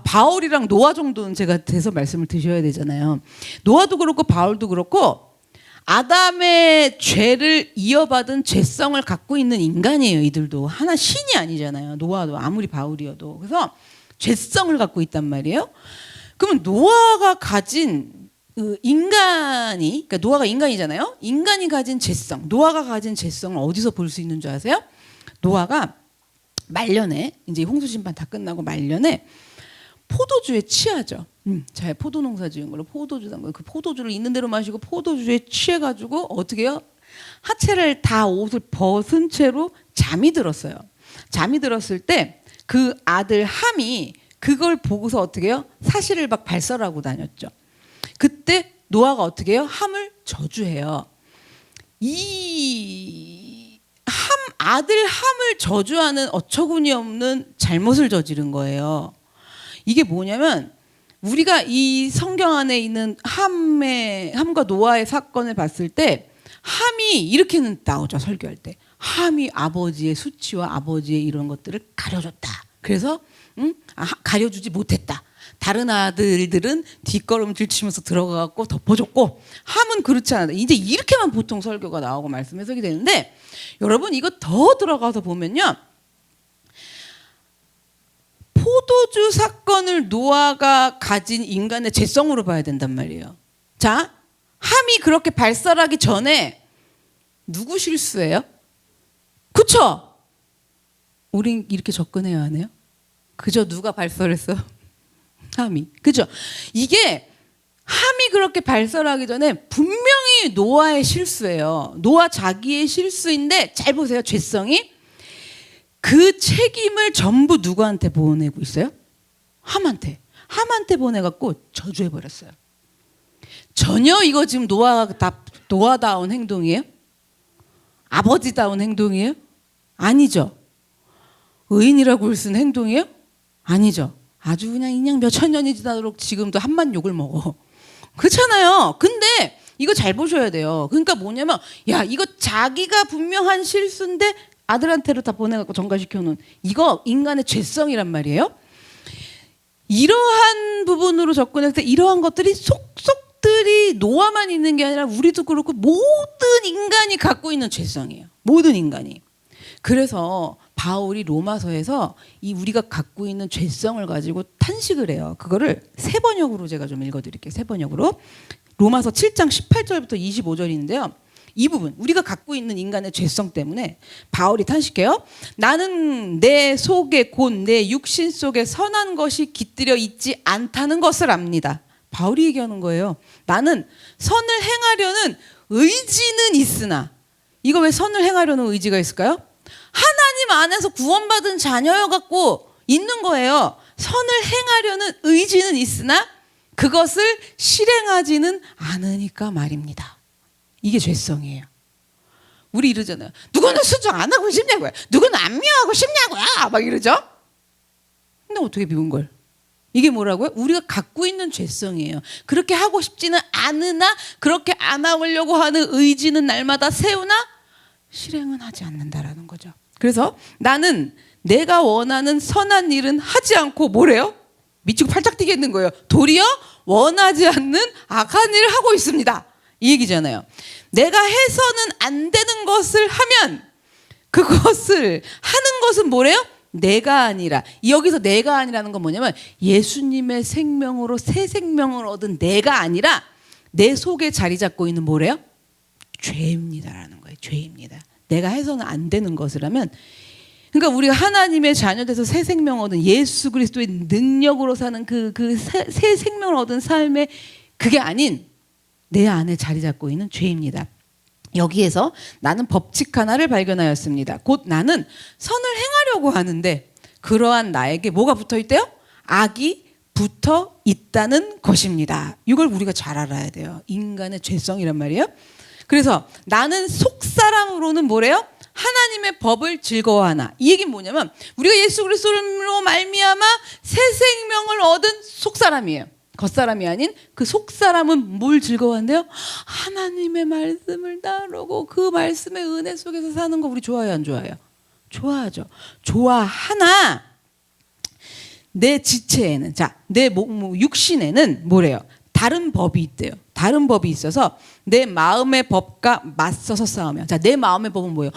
바울이랑 노아 정도는 제가 돼서 말씀을 드셔야 되잖아요. 노아도 그렇고 바울도 그렇고 아담의 죄를 이어받은 죄성을 갖고 있는 인간이에요. 이들도 하나 신이 아니잖아요. 노아도 아무리 바울이어도. 그래서 죄성을 갖고 있단 말이에요. 그러면 노아가 가진 인간이 그러니까 노아가 인간이잖아요. 인간이 가진 죄성, 노아가 가진 죄성을 어디서 볼 수 있는 줄 아세요? 노아가 말년에 이제 홍수 심판 다 끝나고 말년에 포도주에 취하죠. 잘 포도 농사 지은 걸로 포도주 담근 그 포도주를 있는 대로 마시고 포도주에 취해가지고 어떻게 해요? 하체를 다 옷을 벗은 채로 잠이 들었어요. 잠이 들었을 때 그 아들 함이 그걸 보고서 어떻게 해요? 사실을 막 발설하고 다녔죠. 그때 노아가 어떻게 해요? 함을 저주해요. 이 아들 함을 저주하는 어처구니 없는 잘못을 저지른 거예요. 이게 뭐냐면 우리가 이 성경 안에 있는 함과 노아의 사건을 봤을 때 함이 이렇게는 나오죠. 설교할 때. 함이 아버지의 수치와 아버지의 이런 것들을 가려줬다. 그래서 가려주지 못했다. 다른 아들들은 뒷걸음질 치면서 들어가고 덮어줬고 함은 그렇지 않았다. 이제 이렇게만 보통 설교가 나오고 말씀 해석이 되는데 여러분 이거 더 들어가서 보면요. 포도주 사건을 노아가 가진 인간의 죄성으로 봐야 된단 말이에요. 자, 함이 그렇게 발설하기 전에 누구 실수예요? 그쵸? 우린 이렇게 접근해야 하네요. 그저 누가 발설했어? 함이. 그죠? 이게 함이 그렇게 발설하기 전에 분명히 노아의 실수예요. 노아 자기의 실수인데 잘 보세요. 죄성이. 그 책임을 전부 누구한테 보내고 있어요? 함한테. 함한테 보내갖고 저주해버렸어요. 전혀 이거 지금 노아다운 행동이에요? 아버지다운 행동이에요? 아니죠. 의인이라고 할 수 있는 행동이에요? 아니죠. 아주 그냥 인양 몇천 년이 지나도록 지금도 함만 욕을 먹어. 그렇잖아요. 근데 이거 잘 보셔야 돼요. 그러니까 뭐냐면 야 이거 자기가 분명한 실수인데 아들한테로 다 보내갖고 전가시켜놓은 이거 인간의 죄성이란 말이에요. 이러한 부분으로 접근할 때 이러한 것들이 속속들이 노아만 있는 게 아니라 우리도 그렇고 모든 인간이 갖고 있는 죄성이에요. 모든 인간이. 그래서 바울이 로마서에서 이 우리가 갖고 있는 죄성을 가지고 탄식을 해요. 그거를 세 번역으로 제가 좀 읽어드릴게요. 세 번역으로. 로마서 7장 18절부터 25절인데요. 이 부분 우리가 갖고 있는 인간의 죄성 때문에 바울이 탄식해요. 나는 내 속에 곧 내 육신 속에 선한 것이 깃들여 있지 않다는 것을 압니다. 바울이 얘기하는 거예요. 나는 선을 행하려는 의지는 있으나 이거 왜 선을 행하려는 의지가 있을까요? 하나님 안에서 구원받은 자녀여 갖고 있는 거예요. 선을 행하려는 의지는 있으나 그것을 실행하지는 않으니까 말입니다. 이게 죄성이에요. 우리 이러잖아요. 누구는 수정 안 하고 싶냐고요. 누구는 안 미워하고 싶냐고요. 막 이러죠. 근데 어떻게 미운 걸? 이게 뭐라고요? 우리가 갖고 있는 죄성이에요. 그렇게 하고 싶지는 않으나 그렇게 안 하려고 하는 의지는 날마다 세우나 실행은 하지 않는다라는 거죠. 그래서 나는 내가 원하는 선한 일은 하지 않고 뭐래요? 미치고 팔짝 뛰겠는 거예요. 도리어 원하지 않는 악한 일을 하고 있습니다. 이 얘기잖아요. 내가 해서는 안 되는 것을 하면 그것을 하는 것은 뭐래요? 내가 아니라, 여기서 내가 아니라는 건 뭐냐면 예수님의 생명으로 새 생명을 얻은 내가 아니라 내 속에 자리 잡고 있는 뭐래요? 죄입니다라는 거예요. 죄입니다. 내가 해서는 안 되는 것을 하면, 그러니까 우리가 하나님의 자녀 돼서 새 생명 얻은 예수 그리스도의 능력으로 사는 새 생명을 얻은 삶의 그게 아닌 내 안에 자리 잡고 있는 죄입니다. 여기에서 나는 법칙 하나를 발견하였습니다. 곧 나는 선을 행하려고 하는데 그러한 나에게 뭐가 붙어 있대요? 악이 붙어 있다는 것입니다. 이걸 우리가 잘 알아야 돼요. 인간의 죄성이란 말이에요. 그래서 나는 속사람으로는 뭐래요? 하나님의 법을 즐거워하나. 이 얘기는 뭐냐면 우리가 예수 그리스도로 말미암아 새 생명을 얻은 속사람이에요. 겉사람이 아닌 그 속사람은 뭘 즐거워한대요? 하나님의 말씀을 따르고 그 말씀의 은혜 속에서 사는 거 우리 좋아해요, 안 좋아해요? 좋아하죠. 좋아하나 내 지체에는, 자, 내 육신에는 뭐래요? 다른 법이 있대요. 다른 법이 있어서 내 마음의 법과 맞서서 싸우면, 자, 내 마음의 법은 뭐예요?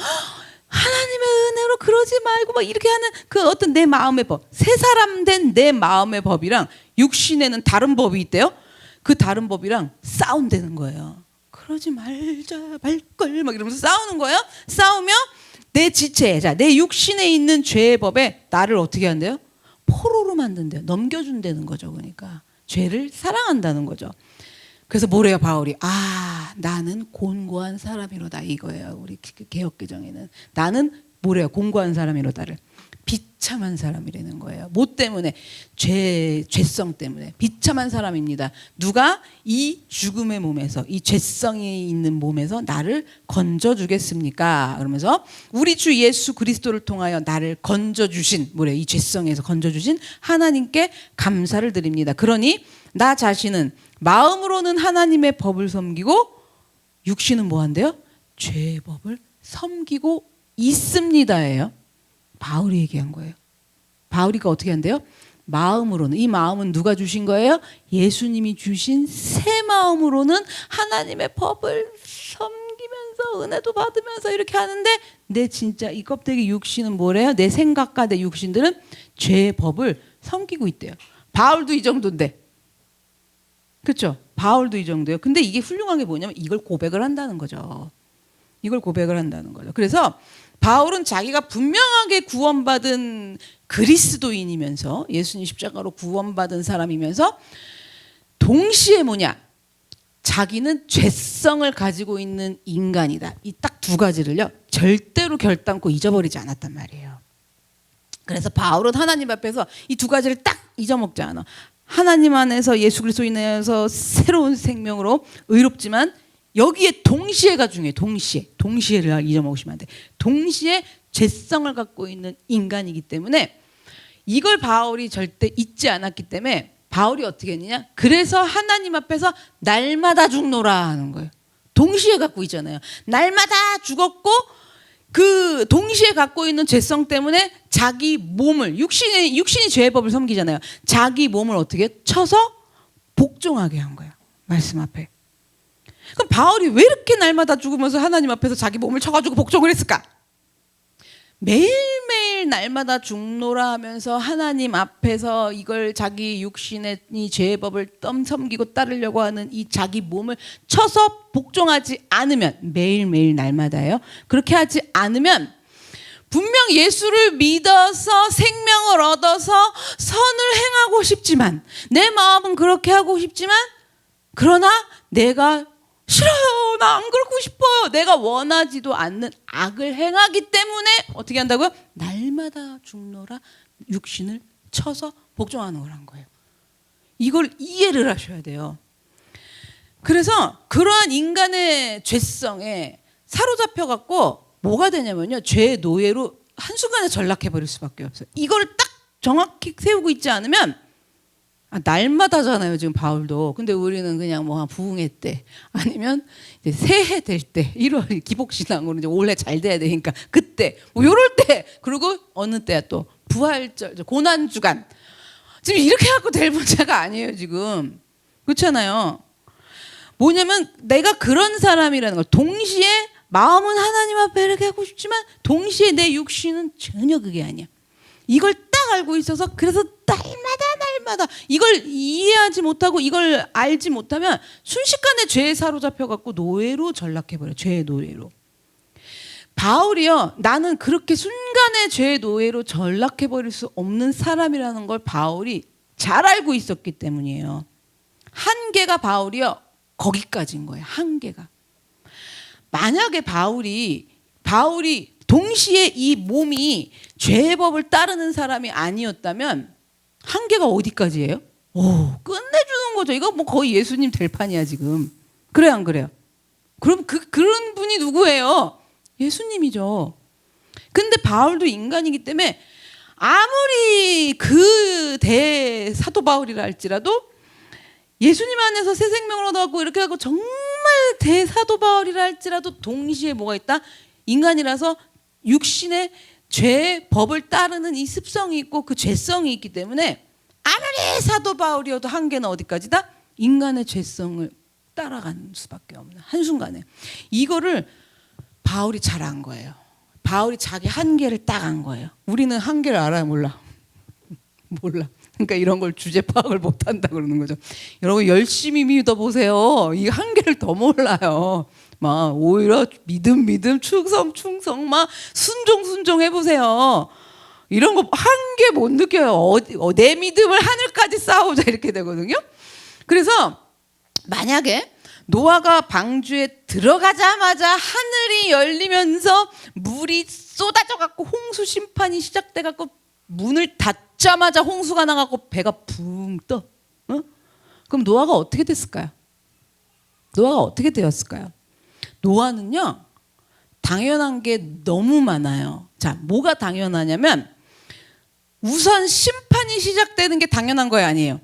하나님의 은혜로 그러지 말고 막 이렇게 하는 그 어떤 내 마음의 법, 새 사람 된 내 마음의 법이랑 육신에는 다른 법이 있대요. 그 다른 법이랑 싸운다는 거예요. 그러지 말자 말걸 막 이러면서 싸우는 거예요. 싸우며 내 지체, 자, 내 육신에 있는 죄의 법에 나를 어떻게 한대요? 포로로 만든대요. 넘겨준다는 거죠. 그러니까 죄를 사랑한다는 거죠. 그래서 뭐래요 바울이? 아, 나는 곤고한 사람이로다 이거예요. 우리 개역개정에는 나는 뭐래요? 곤고한 사람이로다를 비참한 사람이라는 거예요. 뭐 때문에? 죄성 때문에 비참한 사람입니다. 누가 이 죽음의 몸에서, 이 죄성이 있는 몸에서 나를 건져주겠습니까? 그러면서 우리 주 예수 그리스도를 통하여 나를 건져주신, 뭐래요? 이 죄성에서 건져주신 하나님께 감사를 드립니다. 그러니 나 자신은 마음으로는 하나님의 법을 섬기고 육신은 뭐 한대요? 죄의 법을 섬기고 있습니다예요. 바울이 얘기한 거예요. 바울이가 어떻게 한대요? 마음으로는, 이 마음은 누가 주신 거예요? 예수님이 주신 새 마음으로는 하나님의 법을 섬기면서 은혜도 받으면서 이렇게 하는데 내 진짜 이 껍데기 육신은 뭐래요? 내 생각과 내 육신들은 죄의 법을 섬기고 있대요. 바울도 이 정도인데, 그렇죠? 바울도 이 정도예요. 근데 이게 훌륭한 게 뭐냐면 이걸 고백을 한다는 거죠. 이걸 고백을 한다는 거죠. 그래서 바울은 자기가 분명하게 구원받은 그리스도인이면서 예수님 십자가로 구원받은 사람이면서 동시에 뭐냐? 자기는 죄성을 가지고 있는 인간이다. 이 딱 두 가지를요 절대로 결단코 잊어버리지 않았단 말이에요. 그래서 바울은 하나님 앞에서 이 두 가지를 딱 잊어먹지 않아. 하나님 안에서 예수 그리스도 인해서 새로운 생명으로 의롭지만 여기에 동시에가 중요해. 동시에를 잊어먹으시면 안 돼. 동시에 죄성을 갖고 있는 인간이기 때문에 이걸 바울이 절대 잊지 않았기 때문에 바울이 어떻게 했느냐? 그래서 하나님 앞에서 날마다 죽노라 하는 거예요. 동시에 갖고 있잖아요. 날마다 죽었고 그 동시에 갖고 있는 죄성 때문에 자기 몸을, 육신이 죄의 법을 섬기잖아요. 자기 몸을 어떻게 쳐서 복종하게 한 거예요. 말씀 앞에. 그럼 바울이 왜 이렇게 날마다 죽으면서 하나님 앞에서 자기 몸을 쳐가지고 복종을 했을까? 매일매일 날마다 죽노라 하면서 하나님 앞에서 이걸 자기 육신의 이 죄의 법을 섬기고 따르려고 하는 이 자기 몸을 쳐서 복종하지 않으면, 매일매일 날마다요, 그렇게 하지 않으면 분명 예수를 믿어서 생명을 얻어서 선을 행하고 싶지만, 내 마음은 그렇게 하고 싶지만, 그러나 내가 싫어요, 나 안 그렇고 싶어요. 내가 원하지도 않는 악을 행하기 때문에 어떻게 한다고요? 날마다 죽노라 육신을 쳐서 복종하는 거란 거예요. 이걸 이해를 하셔야 돼요. 그래서 그러한 인간의 죄성에 사로잡혀 갖고 뭐가 되냐면요, 죄의 노예로 한순간에 전락해 버릴 수밖에 없어요. 이걸 딱 정확히 세우고 있지 않으면, 날마다잖아요 지금 바울도. 근데 우리는 그냥 뭐 부흥회 때 아니면 이제 새해 될 때 1월 기복신앙으로 이제 올해 잘 돼야 되니까 그때 뭐 요럴 때, 그리고 어느 때야 또 부활절 고난주간, 지금 이렇게 갖고 될 문제가 아니에요 지금. 그렇잖아요. 뭐냐면 내가 그런 사람이라는 걸, 동시에 마음은 하나님 앞에 이렇게 하고 싶지만 동시에 내 육신은 전혀 그게 아니야. 이걸 딱 알고 있어서, 그래서 날마다 이걸 이해하지 못하고 이걸 알지 못하면 순식간에 죄에 사로잡혀 갖고 노예로 전락해버려요. 죄의 노예로. 바울이요, 나는 그렇게 순간에 죄의 노예로 전락해버릴 수 없는 사람이라는 걸 바울이 잘 알고 있었기 때문이에요. 한계가 바울이요, 거기까지인 거예요. 한계가. 만약에 바울이 동시에 이 몸이 죄의 법을 따르는 사람이 아니었다면 한계가 어디까지예요? 끝내주는 거죠. 이거 뭐 거의 예수님 될 판이야 지금. 그래요, 안 그래요? 그럼 그런 분이 누구예요? 예수님이죠. 근데 바울도 인간이기 때문에 아무리 그 대사도 바울이라 할지라도, 예수님 안에서 새 생명을 얻어갖고 이렇게 하고 정말 대사도 바울이라 할지라도 동시에 뭐가 있다? 인간이라서 육신의 죄의 법을 따르는 이 습성이 있고 그 죄성이 있기 때문에 아무리 사도 바울이어도 한계는 어디까지다? 인간의 죄성을 따라가는 수밖에 없는, 한순간에. 이거를 바울이 잘 안 거예요. 바울이 자기 한계를 딱 안 거예요. 우리는 한계를 알아요? 몰라. 그러니까 이런 걸 주제 파악을 못한다 그러는 거죠. 여러분 열심히 믿어보세요. 이 한계를 더 몰라요. 막 오히려 믿음, 충성, 막 순종 해보세요. 이런 거 한계 못 느껴요. 내 믿음을 하늘까지 쌓아오자 이렇게 되거든요. 그래서 만약에 노아가 방주에 들어가자마자 하늘이 열리면서 물이 쏟아져 갖고 홍수 심판이 시작돼 갖고 문을 닫자마자 홍수가 나갖고 배가 붕 떠. 그럼 노아가 어떻게 됐을까요? 노아가 어떻게 되었을까요? 노아는요, 당연한 게 너무 많아요. 자, 뭐가 당연하냐면 우선 심판이 시작되는 게 당연한 거예요, 아니에요?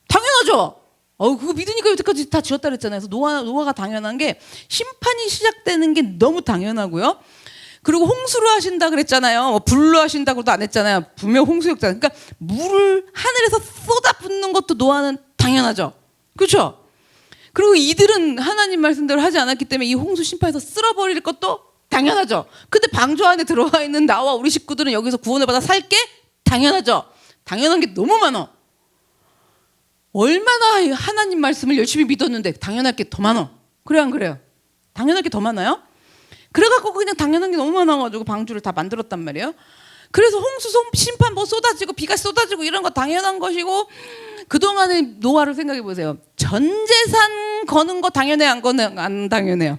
당연하죠. 그거 믿으니까 여태까지 다 지었다 그랬잖아요. 그래서 노아가 당연한 게 심판이 시작되는 게 너무 당연하고요. 그리고 홍수를 하신다 그랬잖아요. 뭐 불로 하신다고도 안 했잖아요. 분명 홍수였잖아요. 그러니까 물을 하늘에서 쏟아붓는 것도 노아는 당연하죠. 그렇죠? 그리고 이들은 하나님 말씀대로 하지 않았기 때문에 이 홍수 심판에서 쓸어버릴 것도 당연하죠. 근데 방주 안에 들어와 있는 나와 우리 식구들은 여기서 구원을 받아 살게 당연하죠. 당연한 게 너무 많아. 얼마나 하나님 말씀을 열심히 믿었는데 당연할 게 더 많아. 그래요, 안 그래요? 당연할 게 더 많아요? 그래갖고 그냥 당연한 게 너무 많아가지고 방주를 다 만들었단 말이에요. 그래서 홍수 심판 뭐 쏟아지고 비가 쏟아지고 이런 거 당연한 것이고, 그동안의 노아를 생각해 보세요. 전 재산 거는 거 당연해요, 안 당연해요?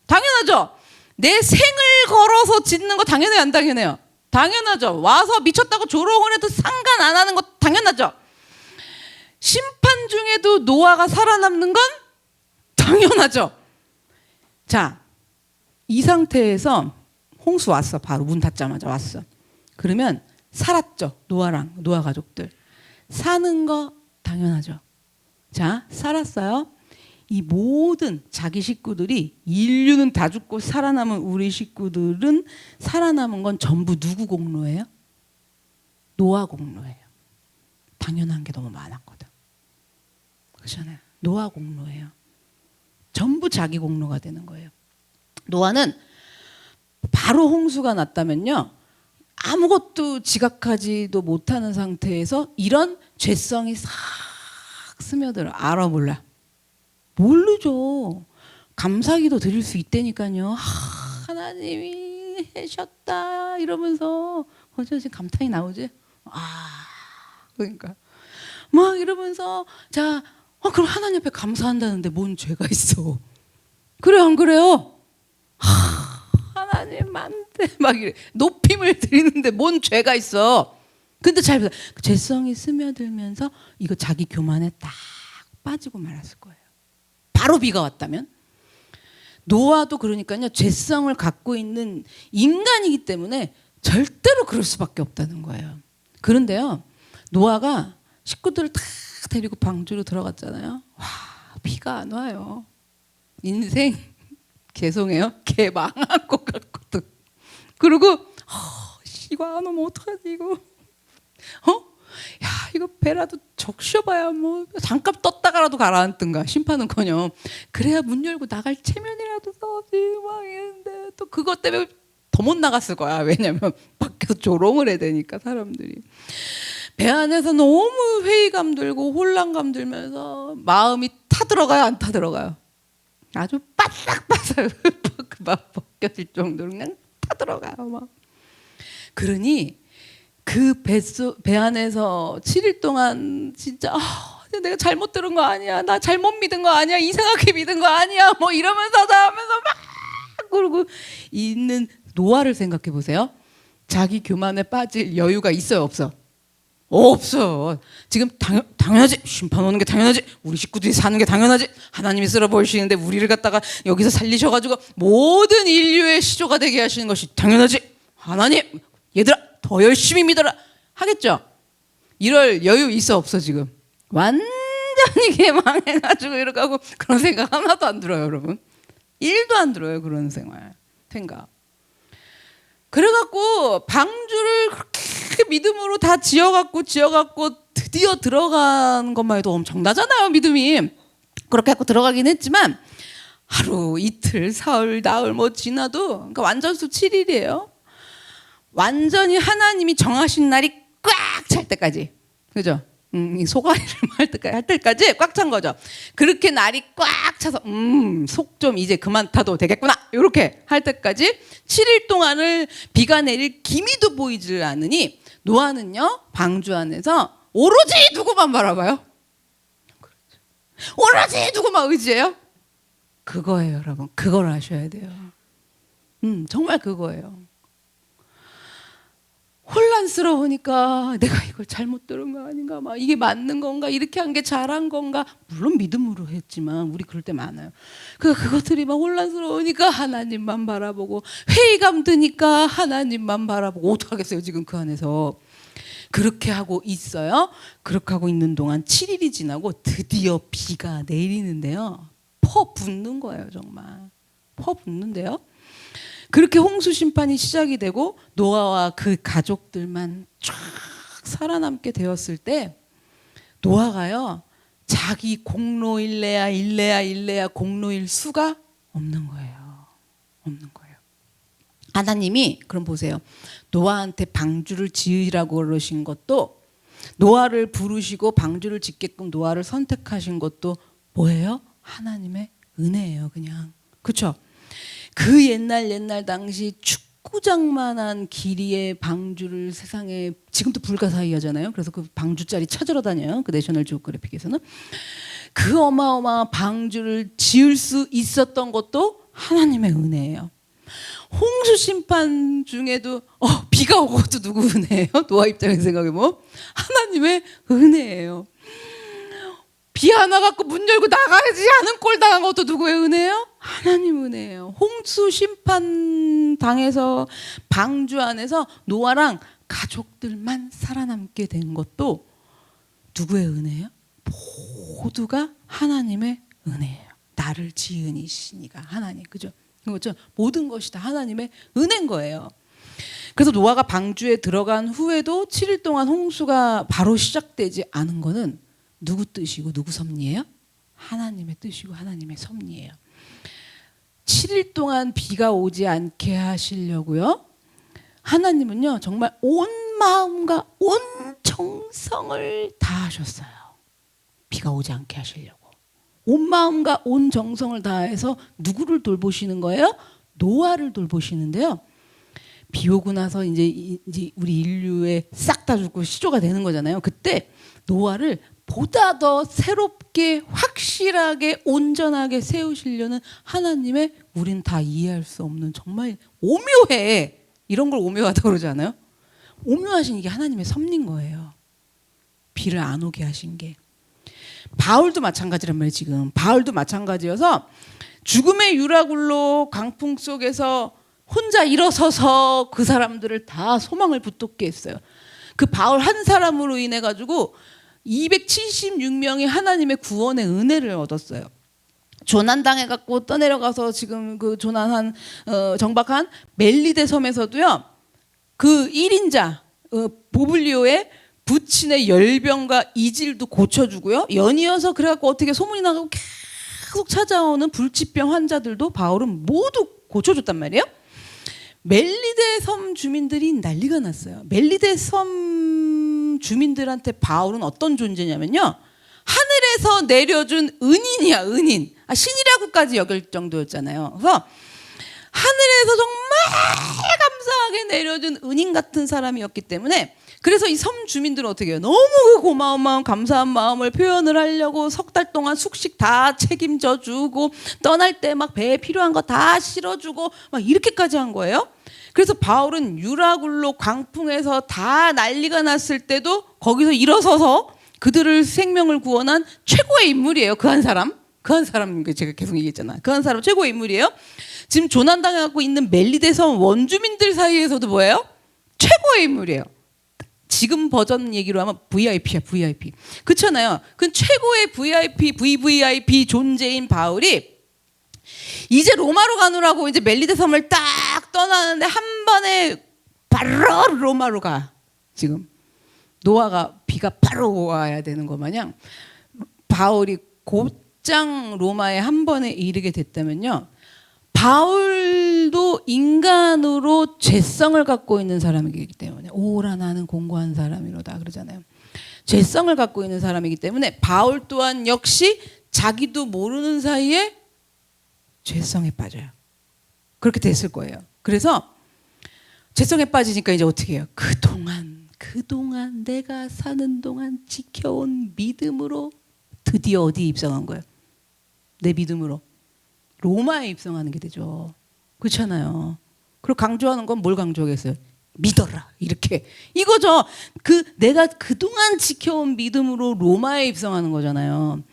당연하죠. 내 생을 걸어서 짓는 거 당연해요, 안 당연해요? 당연하죠. 와서 미쳤다고 조롱을 해도 상관 안 하는 거 당연하죠. 심판 중에도 노아가 살아남는 건 당연하죠. 자, 이 상태에서 홍수 왔어. 바로 문 닫자마자 왔어. 그러면 살았죠. 노아 가족들. 사는 거 당연하죠. 자, 살았어요. 이 모든 자기 식구들이, 인류는 다 죽고 살아남은 우리 식구들은 살아남은 건 전부 누구 공로예요? 노아 공로예요. 당연한 게 너무 많았거든. 그렇잖아요. 노아 공로예요. 전부 자기 공로가 되는 거예요. 노아는 바로 홍수가 났다면요, 아무것도 지각하지도 못하는 상태에서 이런 죄성이 싹 스며들어. 알아 몰라? 모르죠. 감사기도 드릴 수 있다니까요. 하나님이 하셨다 이러면서 어쩌지 감탄이 나오지? 그러니까 막 이러면서 자, 그럼 하나님 앞에 감사한다는데 뭔 죄가 있어? 그래요, 안 그래요? 하나님 안돼 막 이래. 높임을 드리는데 뭔 죄가 있어. 근데 잘 보세요. 죄성이 스며들면서 이거 자기 교만에 딱 빠지고 말았을 거예요. 바로 비가 왔다면. 노아도 그러니까요, 죄성을 갖고 있는 인간이기 때문에 절대로 그럴 수밖에 없다는 거예요. 그런데요, 노아가 식구들을 다 데리고 방주로 들어갔잖아요. 와, 비가 안 와요. 인생 죄송해요, 개 망한 것 같거든. 그리고 이거 안 오면 어떡하지 이거? 야, 이거 배라도 적셔봐야 뭐 잠깐 떴다가라도 가라앉든가, 심판은커녕 그래야 문 열고 나갈 체면이라도 써지 막 이랬는데, 또 그것 때문에 더 못 나갔을 거야. 왜냐면 밖에서 조롱을 해야 되니까 사람들이. 배 안에서 너무 회의감 들고 혼란감 들면서 마음이 타들어가요, 안 타들어가요? 아주 바삭바삭 막 벗겨질 정도로 그냥 타들어가요 막. 그러니 그 배 안에서 7일 동안 진짜 내가 잘못 들은 거 아니야, 나 잘못 믿은 거 아니야, 이상하게 믿은 거 아니야, 뭐 이러면서 하면서 막 그러고 있는 노아를 생각해 보세요. 자기 교만에 빠질 여유가 있어요, 없어? 없어. 지금 당연하지. 심판 오는 게 당연하지. 우리 식구들이 사는 게 당연하지. 하나님이 쓸어 보이시는데 우리를 갖다가 여기서 살리셔가지고 모든 인류의 시조가 되게 하시는 것이 당연하지. 하나님, 얘들아 더 열심히 믿어라 하겠죠. 이럴 여유 있어, 없어? 지금 완전히 개망해가지고 이렇게 하고 그런 생각 하나도 안 들어요, 여러분. 1도 안 들어요, 그런 생각. 그래갖고 방주를 그렇게 믿음으로 다 지어갖고 드디어 들어간 것만 해도 엄청나잖아요, 믿음이. 그렇게 해갖고 들어가긴 했지만 하루 이틀 사흘 나흘 뭐 지나도, 그러니까 완전수 7일이에요. 완전히 하나님이 정하신 날이 꽉 찰 때까지, 그죠? 이 소가리를 할 때까지 꽉 찬 거죠. 그렇게 날이 꽉 차서 속 좀 이제 그만 타도 되겠구나 이렇게 할 때까지 7일 동안을 비가 내릴 기미도 보이질 않으니 노아는요, 방주 안에서 오로지 누구만 바라봐요? 오로지 누구만 의지해요? 그거예요, 여러분. 그걸 아셔야 돼요. 정말 그거예요. 혼란스러우니까 내가 이걸 잘못 들은 거 아닌가, 막 이게 맞는 건가, 이렇게 한 게 잘한 건가. 물론 믿음으로 했지만 우리 그럴 때 많아요. 그것들이 막 혼란스러우니까 하나님만 바라보고, 회의감 드니까 하나님만 바라보고. 어떡하겠어요 지금 그 안에서. 그렇게 하고 있어요. 그렇게 하고 있는 동안 7일이 지나고 드디어 비가 내리는데요, 퍼붓는 거예요. 정말 퍼붓는데요. 그렇게 홍수 심판이 시작이 되고 노아와 그 가족들만 쫙 살아남게 되었을 때, 노아가요, 자기 공로일래야 공로일 수가 없는 거예요. 없는 거예요. 하나님이 그럼 보세요. 노아한테 방주를 지으라고 그러신 것도, 노아를 부르시고 방주를 짓게끔 노아를 선택하신 것도 뭐예요? 하나님의 은혜예요, 그냥. 그렇죠? 그 옛날 당시 축구장만한 길이의 방주를 세상에, 지금도 불가사의하잖아요. 그래서 그 방주짜리 찾으러 다녀요, 그 내셔널 지오그래픽에서는. 그 어마어마한 방주를 지을 수 있었던 것도 하나님의 은혜예요. 홍수 심판 중에도 비가 오고 것도 누구 은혜예요? 노아 입장에서 생각해보면 하나님의 은혜예요. 비 하나 갖고 문 열고 나가지 않은 꼴 당한 것도 누구의 은혜예요? 하나님 은혜예요. 홍수 심판 당해서 방주 안에서 노아랑 가족들만 살아남게 된 것도 누구의 은혜예요? 모두가 하나님의 은혜예요. 나를 지은 이시니가 하나님, 그죠? 그렇죠? 모든 것이 다 하나님의 은혜인 거예요. 그래서 노아가 방주에 들어간 후에도 7일 동안 홍수가 바로 시작되지 않은 거는 누구 뜻이고 누구 섭리예요? 하나님의 뜻이고 하나님의 섭리예요. 7일 동안 비가 오지 않게 하시려고요, 하나님은요 정말 온 마음과 온 정성을 다하셨어요. 비가 오지 않게 하시려고 온 마음과 온 정성을 다해서 누구를 돌보시는 거예요? 노아를 돌보시는데요. 비 오고 나서 이제 우리 인류에 싹 다 죽고 시조가 되는 거잖아요. 그때 노아를 보다 더 새롭게 확실하게 온전하게 세우시려는 하나님의 우린 다 이해할 수 없는 정말 오묘해. 이런 걸 오묘하다고 그러지 않아요? 오묘하신 게 하나님의 섭리인 거예요. 비를 안 오게 하신 게. 바울도 마찬가지란 말이에요. 지금 바울도 마찬가지여서 죽음의 유라굴로 강풍 속에서 혼자 일어서서 그 사람들을 다 소망을 붙돋게 했어요. 그 바울 한 사람으로 인해 가지고 276명이 하나님의 구원의 은혜를 얻었어요. 조난당해 갖고 떠내려가서 지금 그 조난한 정박한 멜리데 섬에서도요. 그 1인자 보블리오의 부친의 열병과 이질도 고쳐주고요. 연이어서 그래갖고 어떻게 소문이 나가고 계속 찾아오는 불치병 환자들도 바울은 모두 고쳐줬단 말이에요. 멜리데 섬 주민들이 난리가 났어요. 멜리데 섬 주민들한테 바울은 어떤 존재냐면요. 하늘에서 내려준 은인이야, 은인. 신이라고까지 여길 정도였잖아요. 그래서 하늘에서 정말 감사하게 내려준 은인 같은 사람이었기 때문에 그래서 이 섬 주민들은 어떻게 해요? 너무 그 고마운 마음, 감사한 마음을 표현을 하려고 석 달 동안 숙식 다 책임져 주고 떠날 때 막 배에 필요한 거 다 실어주고 막 이렇게까지 한 거예요. 그래서 바울은 유라굴로 광풍에서 다 난리가 났을 때도 거기서 일어서서 그들을 생명을 구원한 최고의 인물이에요. 그 한 사람. 그 한 사람 제가 계속 얘기했잖아. 그 한 사람 최고의 인물이에요. 지금 조난당하고 있는 멜리데 섬 원주민들 사이에서도 뭐예요? 최고의 인물이에요. 지금 버전 얘기로 하면 VIP야, VIP. 그렇잖아요. 그 최고의 VIP, VVIP 존재인 바울이 이제 로마로 가느라고 이제 멜리데 섬을 딱 떠나는데 한 번에 바로 로마로 가. 지금 노아가 비가 바로 와야 되는 것 마냥 바울이 곧장 로마에 한 번에 이르게 됐다면요. 바울도 인간으로 죄성을 갖고 있는 사람이기 때문에 오라 나는 공고한 사람이로다 그러잖아요. 죄성을 갖고 있는 사람이기 때문에 바울 또한 역시 자기도 모르는 사이에 죄성에 빠져요. 그렇게 됐을 거예요. 그래서 죄성에 빠지니까 이제 어떻게 해요? 그동안 내가 사는 동안 지켜온 믿음으로 드디어 어디에 입성한 거예요? 내 믿음으로 로마에 입성하는 게 되죠. 그렇잖아요. 그리고 강조하는 건 뭘 강조하겠어요? 믿어라 이렇게 이거죠. 내가 그동안 지켜온 믿음으로 로마에 입성하는 거잖아요.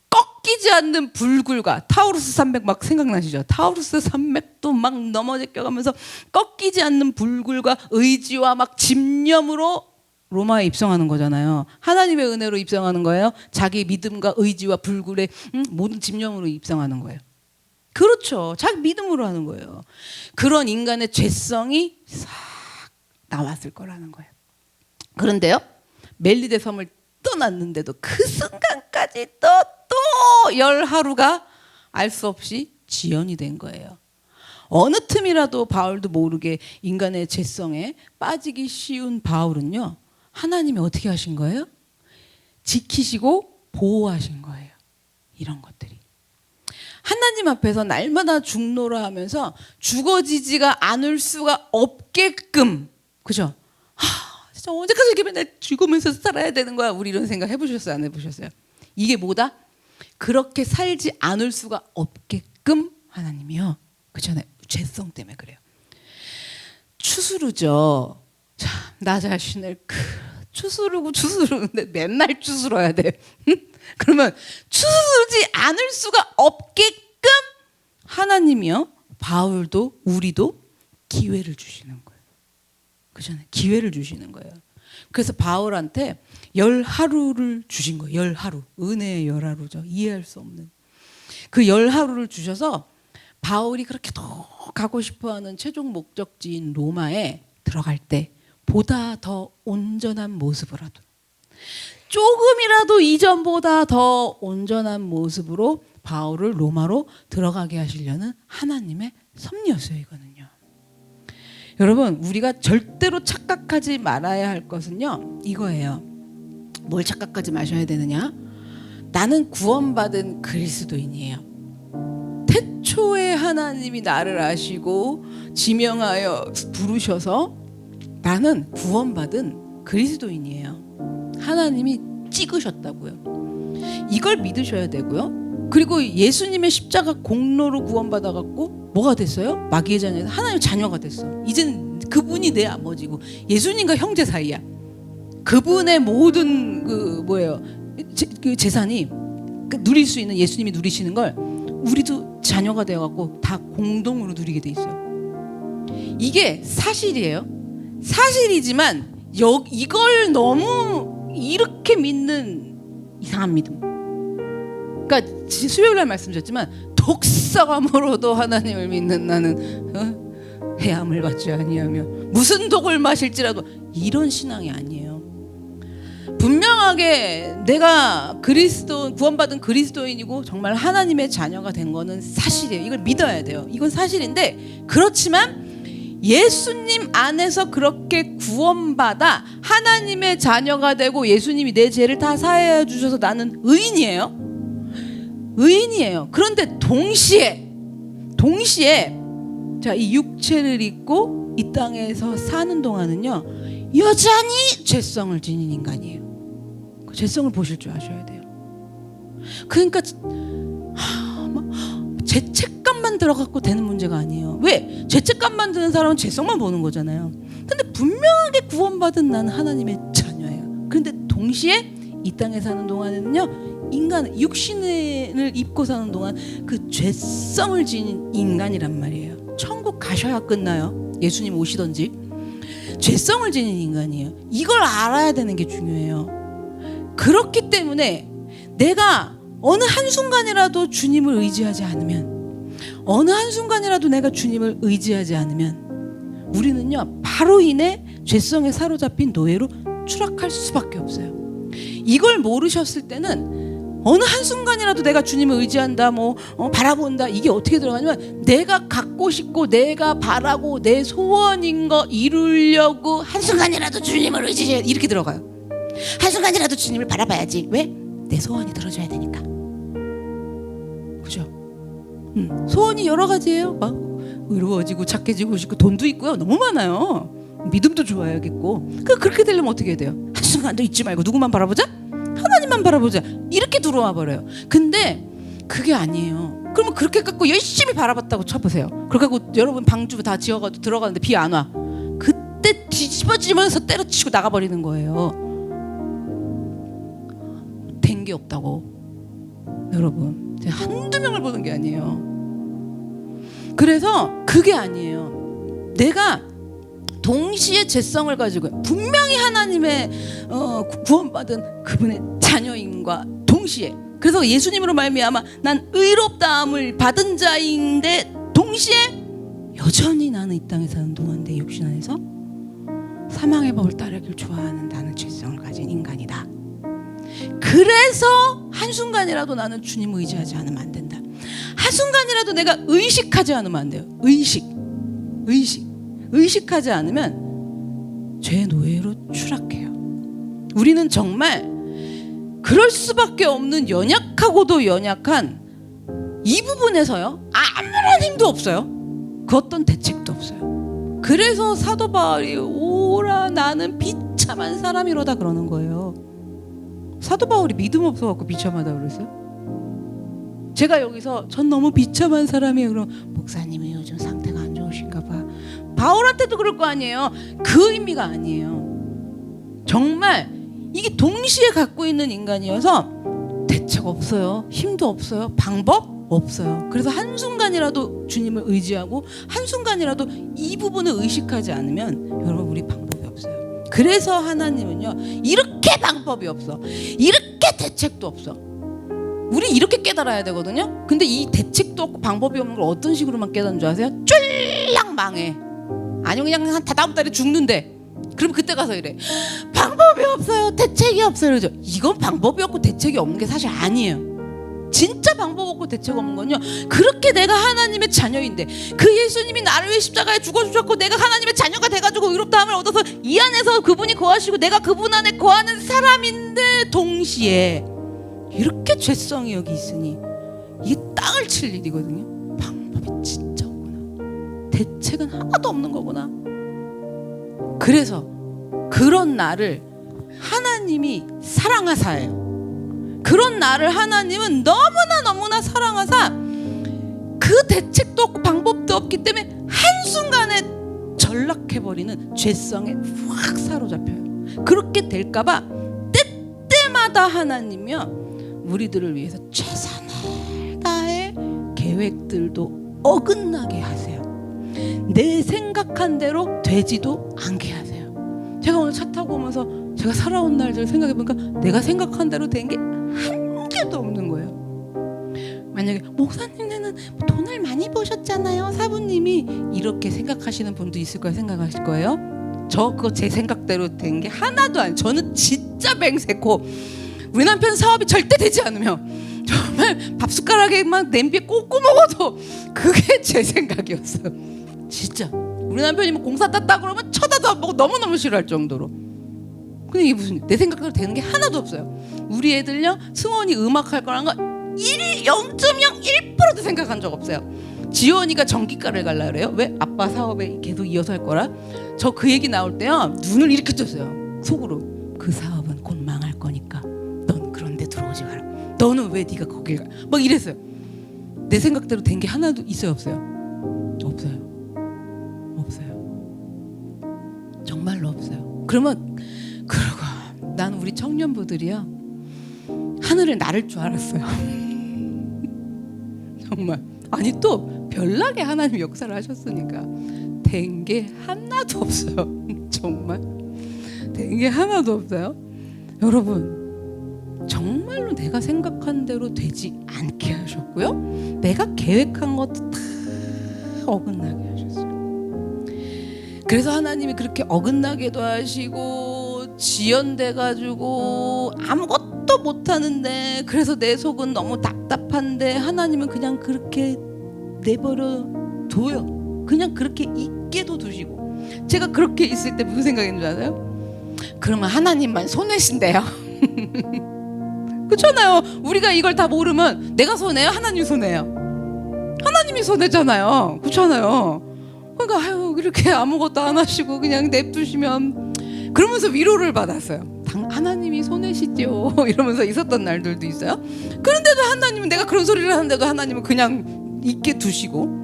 꺾이지 않는 불굴과 타우루스 산맥 막 생각나시죠? 타우루스 산맥도 막 넘어제껴가면서 꺾이지 않는 불굴과 의지와 막 집념으로 로마에 입성하는 거잖아요. 하나님의 은혜로 입성하는 거예요. 자기 믿음과 의지와 불굴의 모든 집념으로 입성하는 거예요. 그렇죠. 자기 믿음으로 하는 거예요. 그런 인간의 죄성이 싹 나왔을 거라는 거예요. 그런데요. 멜리데 섬을 떠났는데도 그 순간까지 또 열 하루가 알 수 없이 지연이 된 거예요. 어느 틈이라도 바울도 모르게 인간의 죄성에 빠지기 쉬운 바울은요. 하나님이 어떻게 하신 거예요? 지키시고 보호하신 거예요. 이런 것들이. 하나님 앞에서 날마다 중노라 하면서 죽어지지가 않을 수가 없게끔 그죠? 진짜 언제까지 이렇게 맨날 죽으면서 살아야 되는 거야? 우리 이런 생각 해보셨어요? 안 해보셨어요? 이게 뭐다? 그렇게 살지 않을 수가 없게끔 하나님이요. 그렇잖아요. 죄성 때문에 그래요. 추스르죠. 참, 나 자신을 추스르는데 맨날 추스러야 돼. 그러면 추스르지 않을 수가 없게끔 하나님이요. 바울도 우리도 기회를 주시는 거예요. 그렇잖아요. 기회를 주시는 거예요. 그래서 바울한테 10하루를 주신 거예요. 10하루. 은혜의 10하루죠. 이해할 수 없는. 그 10하루를 주셔서 바울이 그렇게 더 가고 싶어하는 최종 목적지인 로마에 들어갈 때 보다 더 온전한 모습으로도 조금이라도 이전보다 더 온전한 모습으로 바울을 로마로 들어가게 하시려는 하나님의 섭리였어요. 이거는요. 여러분 우리가 절대로 착각하지 말아야 할 것은요. 이거예요. 뭘 착각하지 마셔야 되느냐? 나는 구원받은 그리스도인이에요. 태초에 하나님이 나를 아시고 지명하여 부르셔서 나는 구원받은 그리스도인이에요. 하나님이 찍으셨다고요. 이걸 믿으셔야 되고요. 그리고 예수님의 십자가 공로로 구원받아 갖고 뭐가 됐어요? 마귀의 자녀에서 하나님의 자녀가 됐어. 이제는 그분이 내 아버지고 예수님과 형제 사이야. 그분의 모든 그 재산이 누릴 수 있는, 예수님이 누리시는 걸 우리도 자녀가 되어 갖고 다 공동으로 누리게 돼 있어요. 이게 사실이에요. 사실이지만 이걸 너무 이렇게 믿는 이상한 믿음. 그러니까 수요일 날 말씀드렸지만 독사감으로도 하나님을 믿는 나는 해함을 받지 아니하며 무슨 독을 마실지라도, 이런 신앙이 아니에요. 분명하게 내가 구원받은 그리스도인이고 정말 하나님의 자녀가 된 거는 사실이에요. 이걸 믿어야 돼요. 이건 사실인데, 그렇지만 예수님 안에서 그렇게 구원받아 하나님의 자녀가 되고 예수님이 내 죄를 다 사하여 주셔서 나는 의인이에요. 그런데 동시에 자, 이 육체를 입고 이 땅에서 사는 동안은요, 여전히 죄성을 지닌 인간이에요. 그 죄성을 보실 줄 아셔야 돼요. 그러니까 죄책감만 들어갖고 되는 문제가 아니에요. 왜? 죄책감만 드는 사람은 죄성만 보는 거잖아요. 근데 분명하게 구원받은 나는 하나님의 자녀예요. 그런데 동시에 이 땅에 사는 동안에는요, 인간, 육신을 입고 사는 동안 그 죄성을 지닌 인간이란 말이에요. 천국 가셔야 끝나요. 예수님 오시던지. 죄성을 지닌 인간이에요. 이걸 알아야 되는 게 중요해요. 그렇기 때문에 내가 어느 한순간이라도 주님을 의지하지 않으면, 내가 주님을 의지하지 않으면 우리는요, 바로 인해 죄성에 사로잡힌 노예로 추락할 수밖에 없어요. 이걸 모르셨을 때는 어느 한순간이라도 내가 주님을 의지한다, 바라본다, 이게 어떻게 들어가냐면, 내가 갖고 싶고 내가 바라고 내 소원인 거 이루려고 한순간이라도 주님을 의지해야, 이렇게 들어가요. 한순간이라도 주님을 바라봐야지. 왜? 내 소원이 들어줘야 되니까. 그죠? 소원이 여러 가지예요. 막 의로워지고 착해지고 싶고 돈도 있고요. 너무 많아요. 믿음도 좋아야겠고. 그렇게 되려면 어떻게 해야 돼요? 한순간도 잊지 말고 누구만 바라보자? 하나님만 바라보자. 이렇게 들어와 버려요. 근데 그게 아니에요. 그러면 그렇게 갖고 열심히 바라봤다고 쳐보세요. 그렇게 하고 여러분 방주 다 지어가지고 들어가는데 비 안 와. 그때 뒤집어지면서 때려치고 나가버리는 거예요. 된 게 없다고. 여러분, 한두 명을 보는 게 아니에요. 그래서 그게 아니에요. 내가 동시에 죄성을 가지고 분명히 하나님의 구원받은 그분의 자녀인과 동시에, 그래서 예수님으로 말미암아 난 의롭다함을 받은 자인데 동시에 여전히 나는 이 땅에 사는 동안 내 육신 안에서 사망의 법을 따르길 좋아하는 나는 죄성을 가진 인간이다. 그래서 한순간이라도 나는 주님 의지하지 않으면 안 된다. 한순간이라도 내가 의식하지 않으면 안 돼요. 의식하지 않으면 죄의 노예로 추락해요. 우리는 정말 그럴 수밖에 없는 연약하고도 연약한 이 부분에서요, 아무런 힘도 없어요. 그 어떤 대책도 없어요. 그래서 사도 바울이 오라 나는 비참한 사람이로다 그러는 거예요. 사도 바울이 믿음 없어갖고 비참하다 그랬어요? 제가 여기서 전 너무 비참한 사람이에요. 그럼 목사님이 요즘 상태가 안 좋으신가 봐. 바울한테도 그럴 거 아니에요. 그 의미가 아니에요. 정말 이게 동시에 갖고 있는 인간이어서 대책 없어요. 힘도 없어요. 방법 없어요. 그래서 한순간이라도 주님을 의지하고 한순간이라도 이 부분을 의식하지 않으면 여러분 우리 방법이 없어요. 그래서 하나님은요, 이렇게 방법이 없어, 이렇게 대책도 없어. 우리 이렇게 깨달아야 되거든요. 근데 이 대책도 없고 방법이 없는 걸 어떤 식으로만 깨닫는 줄 아세요? 쫄랑 망해. 아니면 그냥 다다음 달에 죽는데, 그럼 그때 가서 이래, 방법이 없어요, 대책이 없어요. 그러죠. 이건 방법이 없고 대책이 없는 게 사실 아니에요. 진짜 방법 없고 대책 없는 건요, 그렇게 내가 하나님의 자녀인데 그 예수님이 나를 위해 십자가에 죽어주셨고 내가 하나님의 자녀가 돼가지고 의롭다함을 얻어서 이 안에서 그분이 거하시고 내가 그분 안에 거하는 사람인데 동시에 이렇게 죄성이 여기 있으니 이게 땅을 칠 일이거든요. 방법이 진짜 없구나. 대책은 하나도 없는 거구나. 그래서 그런 나를 하나님이 사랑하사예요. 그런 나를 하나님은 너무나 사랑하사 그 대책도 없고 방법도 없기 때문에 한순간에 전락해버리는 죄성에 확 사로잡혀요. 그렇게 될까봐 때때마다 하나님이요 우리들을 위해서 최선을 다해 계획들도 어긋나게 하세요. 내 생각한 대로 되지도 않게 하세요. 제가 오늘 차 타고 오면서 제가 살아온 날들 생각해보니까 내가 생각한 대로 된 게 한 개도 없는 거예요. 만약에 목사님네는 돈을 많이 버셨잖아요, 사부님이, 이렇게 생각하시는 분도 있을 거예요. 생각하실 거예요. 저 그거 제 생각대로 된 게 하나도 아니에요. 저는 진짜 맹세코 우리 남편 사업이 절대 되지 않으면 정말 밥숟가락에만 냄비에 꽂고 먹어도 그게 제 생각이었어요. 진짜 우리 남편이 뭐 공사 땄다 그러면 쳐다도 안 보고 너무너무 싫어할 정도로. 근데 이게 무슨 내 생각대로 되는 게 하나도 없어요. 우리 애들요 승원이 음악할 거란 거 0.01%도 생각한 적 없어요. 지원이가 전기과를 갈라 그래요. 왜? 아빠 사업에 계속 이어서 할 거라. 저 그 얘기 나올 때요 눈을 이렇게 떴어요. 속으로 그 사업은 곧 망할 거니까 넌 그런 데 들어오지 마라. 너는 왜 네가 거길 가? 막 이랬어요. 내 생각대로 된 게 하나도 있어요 없어요? 없어요. 정말로 없어요. 그러면 그러고 난 우리 청년부들이요 하늘을 나를 줄 알았어요. 정말. 아니 또 별나게 하나님 역사를 하셨으니까 된 게 하나도 없어요. 정말 된 게 하나도 없어요. 여러분 정말로 내가 생각한 대로 되지 않게 하셨고요, 내가 계획한 것도 다 어긋나게 하셨어요. 그래서 하나님이 그렇게 어긋나게도 하시고 지연돼가지고 아무것도 못하는데, 그래서 내 속은 너무 답답한데 하나님은 그냥 그렇게 내버려 둬요. 그냥 그렇게 있게도 두시고. 제가 그렇게 있을 때 무슨 생각인 줄 아세요? 그러면 하나님만 손해신대요. 그렇잖아요. 우리가 이걸 다 모르면 내가 손해요? 하나님 손해요? 하나님이 손해잖아요. 그렇잖아요. 그러니까 아유 이렇게 아무것도 안 하시고 그냥 냅두시면, 그러면서 위로를 받았어요. 하나님이 손해시죠 이러면서 있었던 날들도 있어요. 그런데도 하나님은, 내가 그런 소리를 하는데도 하나님은 그냥 있게 두시고,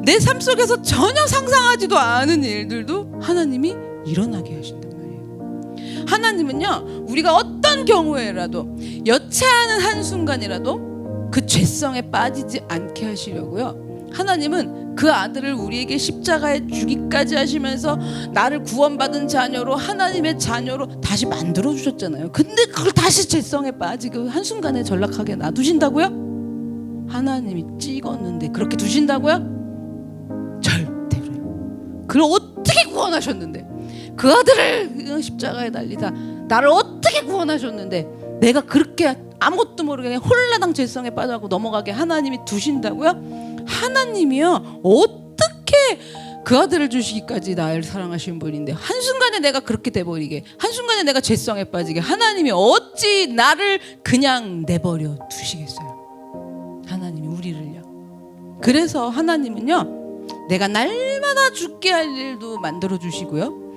내 삶 속에서 전혀 상상하지도 않은 일들도 하나님이 일어나게 하신단 말이에요. 하나님은요 우리가 어떤 경우에라도 여차하는 한순간이라도 그 죄성에 빠지지 않게 하시려고요, 하나님은 그 아들을 우리에게 십자가에 주기까지 하시면서 나를 구원받은 자녀로, 하나님의 자녀로 다시 만들어 주셨잖아요. 근데 그걸 다시 죄성에 빠지고 한순간에 전락하게 놔두신다고요? 하나님이 찍었는데 그렇게 두신다고요? 절대로요. 그걸 어떻게 구원하셨는데, 그 아들을 십자가에 달리다 나를 어떻게 구원하셨는데 내가 그렇게 아무것도 모르게 그냥 홀라당 죄성에 빠져갖고 넘어가게 하나님이 두신다고요? 하나님이요 어떻게 그 아들을 주시기까지 나를 사랑하신 분인데 한순간에 내가 그렇게 돼버리게, 한순간에 내가 죄성에 빠지게 하나님이 어찌 나를 그냥 내버려 두시겠어요? 하나님이 우리를요. 그래서 하나님은요 내가 날마다 죽게 할 일도 만들어 주시고요,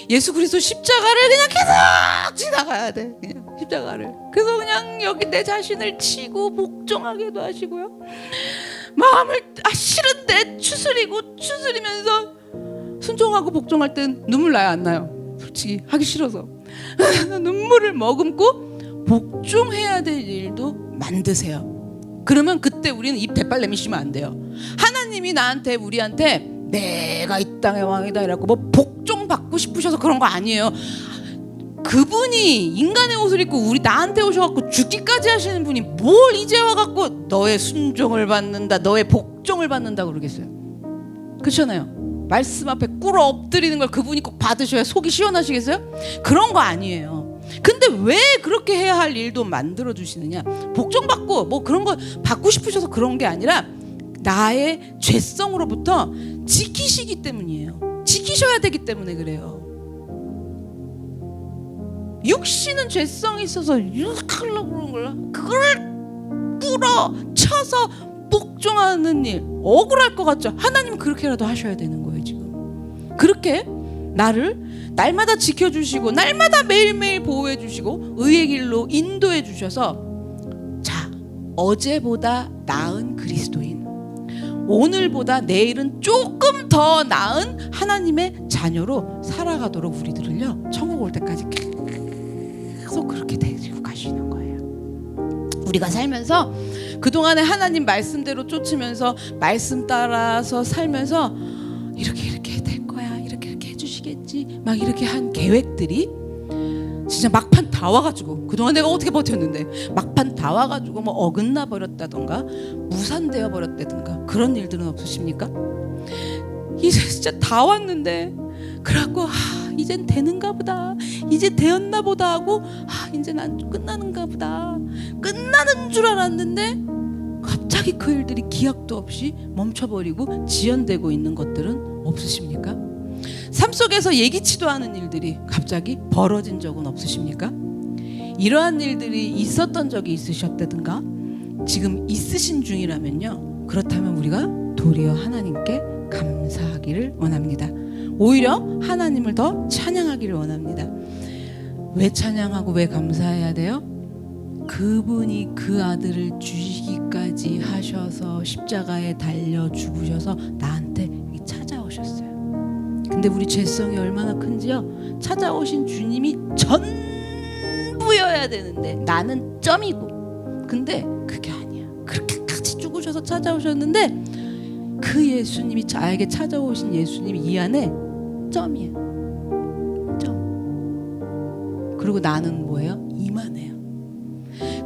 예수 그리스도 십자가를 그냥 계속 지나가야 돼. 그냥 십자가를. 그래서 그냥 여기 내 자신을 치고 복종하게도 하시고요, 마음을 싫은데 추스리면서 순종하고 복종할 땐 눈물 나요 안 나요? 솔직히 하기 싫어서 눈물을 머금고 복종해야 될 일도 만드세요. 그러면 그때 우리는 입 대빨 내미시면 안 돼요. 하나님이 나한테, 우리한테 내가 이 땅의 왕이다 이라고 뭐 복종받고 싶으셔서 그런 거 아니에요. 그분이 인간의 옷을 입고 우리 나한테 오셔갖고 죽기까지 하시는 분이 뭘 이제 와갖고 너의 순종을 받는다, 너의 복종을 받는다 그러겠어요? 그렇잖아요. 말씀 앞에 꿇어 엎드리는 걸 그분이 꼭 받으셔야 속이 시원하시겠어요? 그런 거 아니에요. 근데 왜 그렇게 해야 할 일도 만들어 주시느냐? 복종받고 뭐 그런 거 받고 싶으셔서 그런 게 아니라 나의 죄성으로부터 지키시기 때문이에요. 지키셔야 되기 때문에 그래요. 육신은 죄성이 있어서 이렇게 하려고 그러는 거야. 그걸 꿇어 쳐서 복종하는 일, 억울할 것 같죠? 하나님은 그렇게라도 하셔야 되는 거예요 지금. 그렇게 나를 날마다 지켜주시고 날마다 매일매일 보호해 주시고 의의 길로 인도해 주셔서 자, 어제보다 나은 그리스도인, 오늘보다 내일은 조금 더 나은 하나님의 자녀로 살아가도록 우리들을요 천국 올 때까지 계속 그렇게 데리고 가시는 거예요. 우리가 살면서 그동안에 하나님 말씀대로 쫓으면서 말씀 따라서 살면서 이렇게 될 거야, 이렇게 해주시겠지 막 이렇게 한 계획들이 진짜 막판 다 와가지고, 그동안 내가 어떻게 버텼는데 막판 다 와가지고 뭐 어긋나 버렸다던가 무산되어 버렸다든가 그런 일들은 없으십니까? 이제 진짜 다 왔는데 그래갖고 이젠 되는가 보다, 이제 되었나 보다 하고 이제 난 끝나는가 보다, 끝나는 줄 알았는데 갑자기 그 일들이 기약도 없이 멈춰버리고 지연되고 있는 것들은 없으십니까? 삶 속에서 예기치도 않은 일들이 갑자기 벌어진 적은 없으십니까? 이러한 일들이 있었던 적이 있으셨다든가 지금 있으신 중이라면요, 그렇다면 우리가 도리어 하나님께 감사하기를 원합니다. 오히려 하나님을 더 찬양하기를 원합니다. 왜 찬양하고 왜 감사해야 돼요? 그분이 그 아들을 주시기까지 하셔서 십자가에 달려 죽으셔서 나한테 찾아오셨어요. 근데 우리 죄성이 얼마나 큰지요, 찾아오신 주님이 전부여야 되는데 나는 점이고, 근데 그게 아니야. 그렇게까지 죽으셔서 찾아오셨는데 그 예수님이, 나에게 찾아오신 예수님이 이 안에 점이에요. 점. 그리고 나는 뭐예요? 이만해요.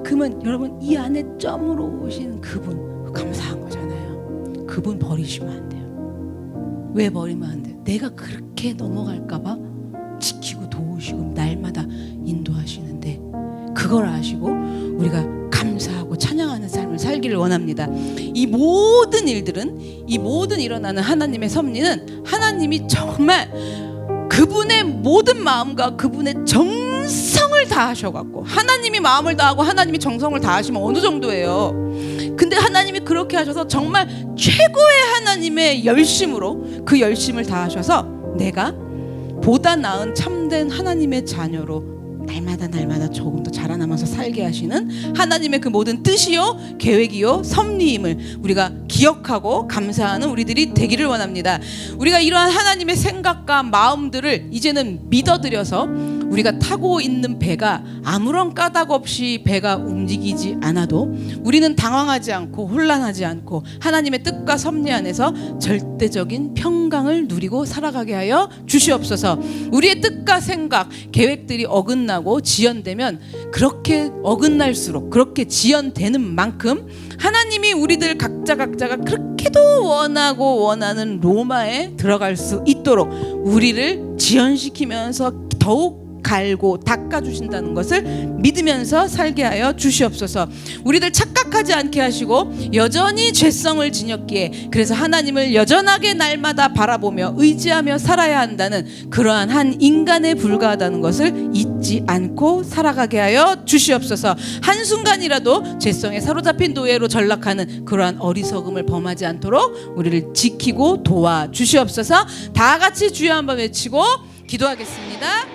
그러면 여러분, 이 안에 점으로 오신 그분 감사한 거잖아요. 그분 버리시면 안 돼요. 왜 버리면 안 돼요? 내가 그렇게 넘어갈까봐 지키고 도우시고 날마다 인도하시는데 그걸 아시고 우리가 감사하고 찬양하는 삶을 살기를 원합니다. 이 모든 일들은, 이 모든 일어나는 하나님의 섭리는 하나님이 정말 그분의 모든 마음과 그분의 정성을 다하셔갖고, 하나님이 마음을 다하고 하나님이 정성을 다하시면 어느 정도예요? 근데 하나님이 그렇게 하셔서 정말 최고의 하나님의 열심으로 그 열심을 다하셔서 내가 보다 나은 참된 하나님의 자녀로 날마다 조금 더 자라나면서 살게 하시는 하나님의 그 모든 뜻이요, 계획이요, 섭리임을 우리가 기억하고 감사하는 우리들이 되기를 원합니다. 우리가 이러한 하나님의 생각과 마음들을 이제는 믿어드려서 우리가 타고 있는 배가 아무런 까닭 없이 배가 움직이지 않아도 우리는 당황하지 않고 혼란하지 않고 하나님의 뜻과 섭리 안에서 절대적인 평강을 누리고 살아가게 하여 주시옵소서. 우리의 뜻과 생각, 계획들이 어긋나고 지연되면 그렇게 어긋날수록, 그렇게 지연되는 만큼 하나님이 우리들 각자가 그렇게도 원하고 원하는 로마에 들어갈 수 있도록 우리를 지연시키면서 더욱 갈고 닦아주신다는 것을 믿으면서 살게 하여 주시옵소서. 우리들 착각하지 않게 하시고 여전히 죄성을 지녔기에 그래서 하나님을 여전하게 날마다 바라보며 의지하며 살아야 한다는 그러한 한 인간에 불과하다는 것을 잊지 않고 살아가게 하여 주시옵소서. 한순간이라도 죄성에 사로잡힌 노예로 전락하는 그러한 어리석음을 범하지 않도록 우리를 지키고 도와 주시옵소서. 다 같이 주여 한번 외치고 기도하겠습니다.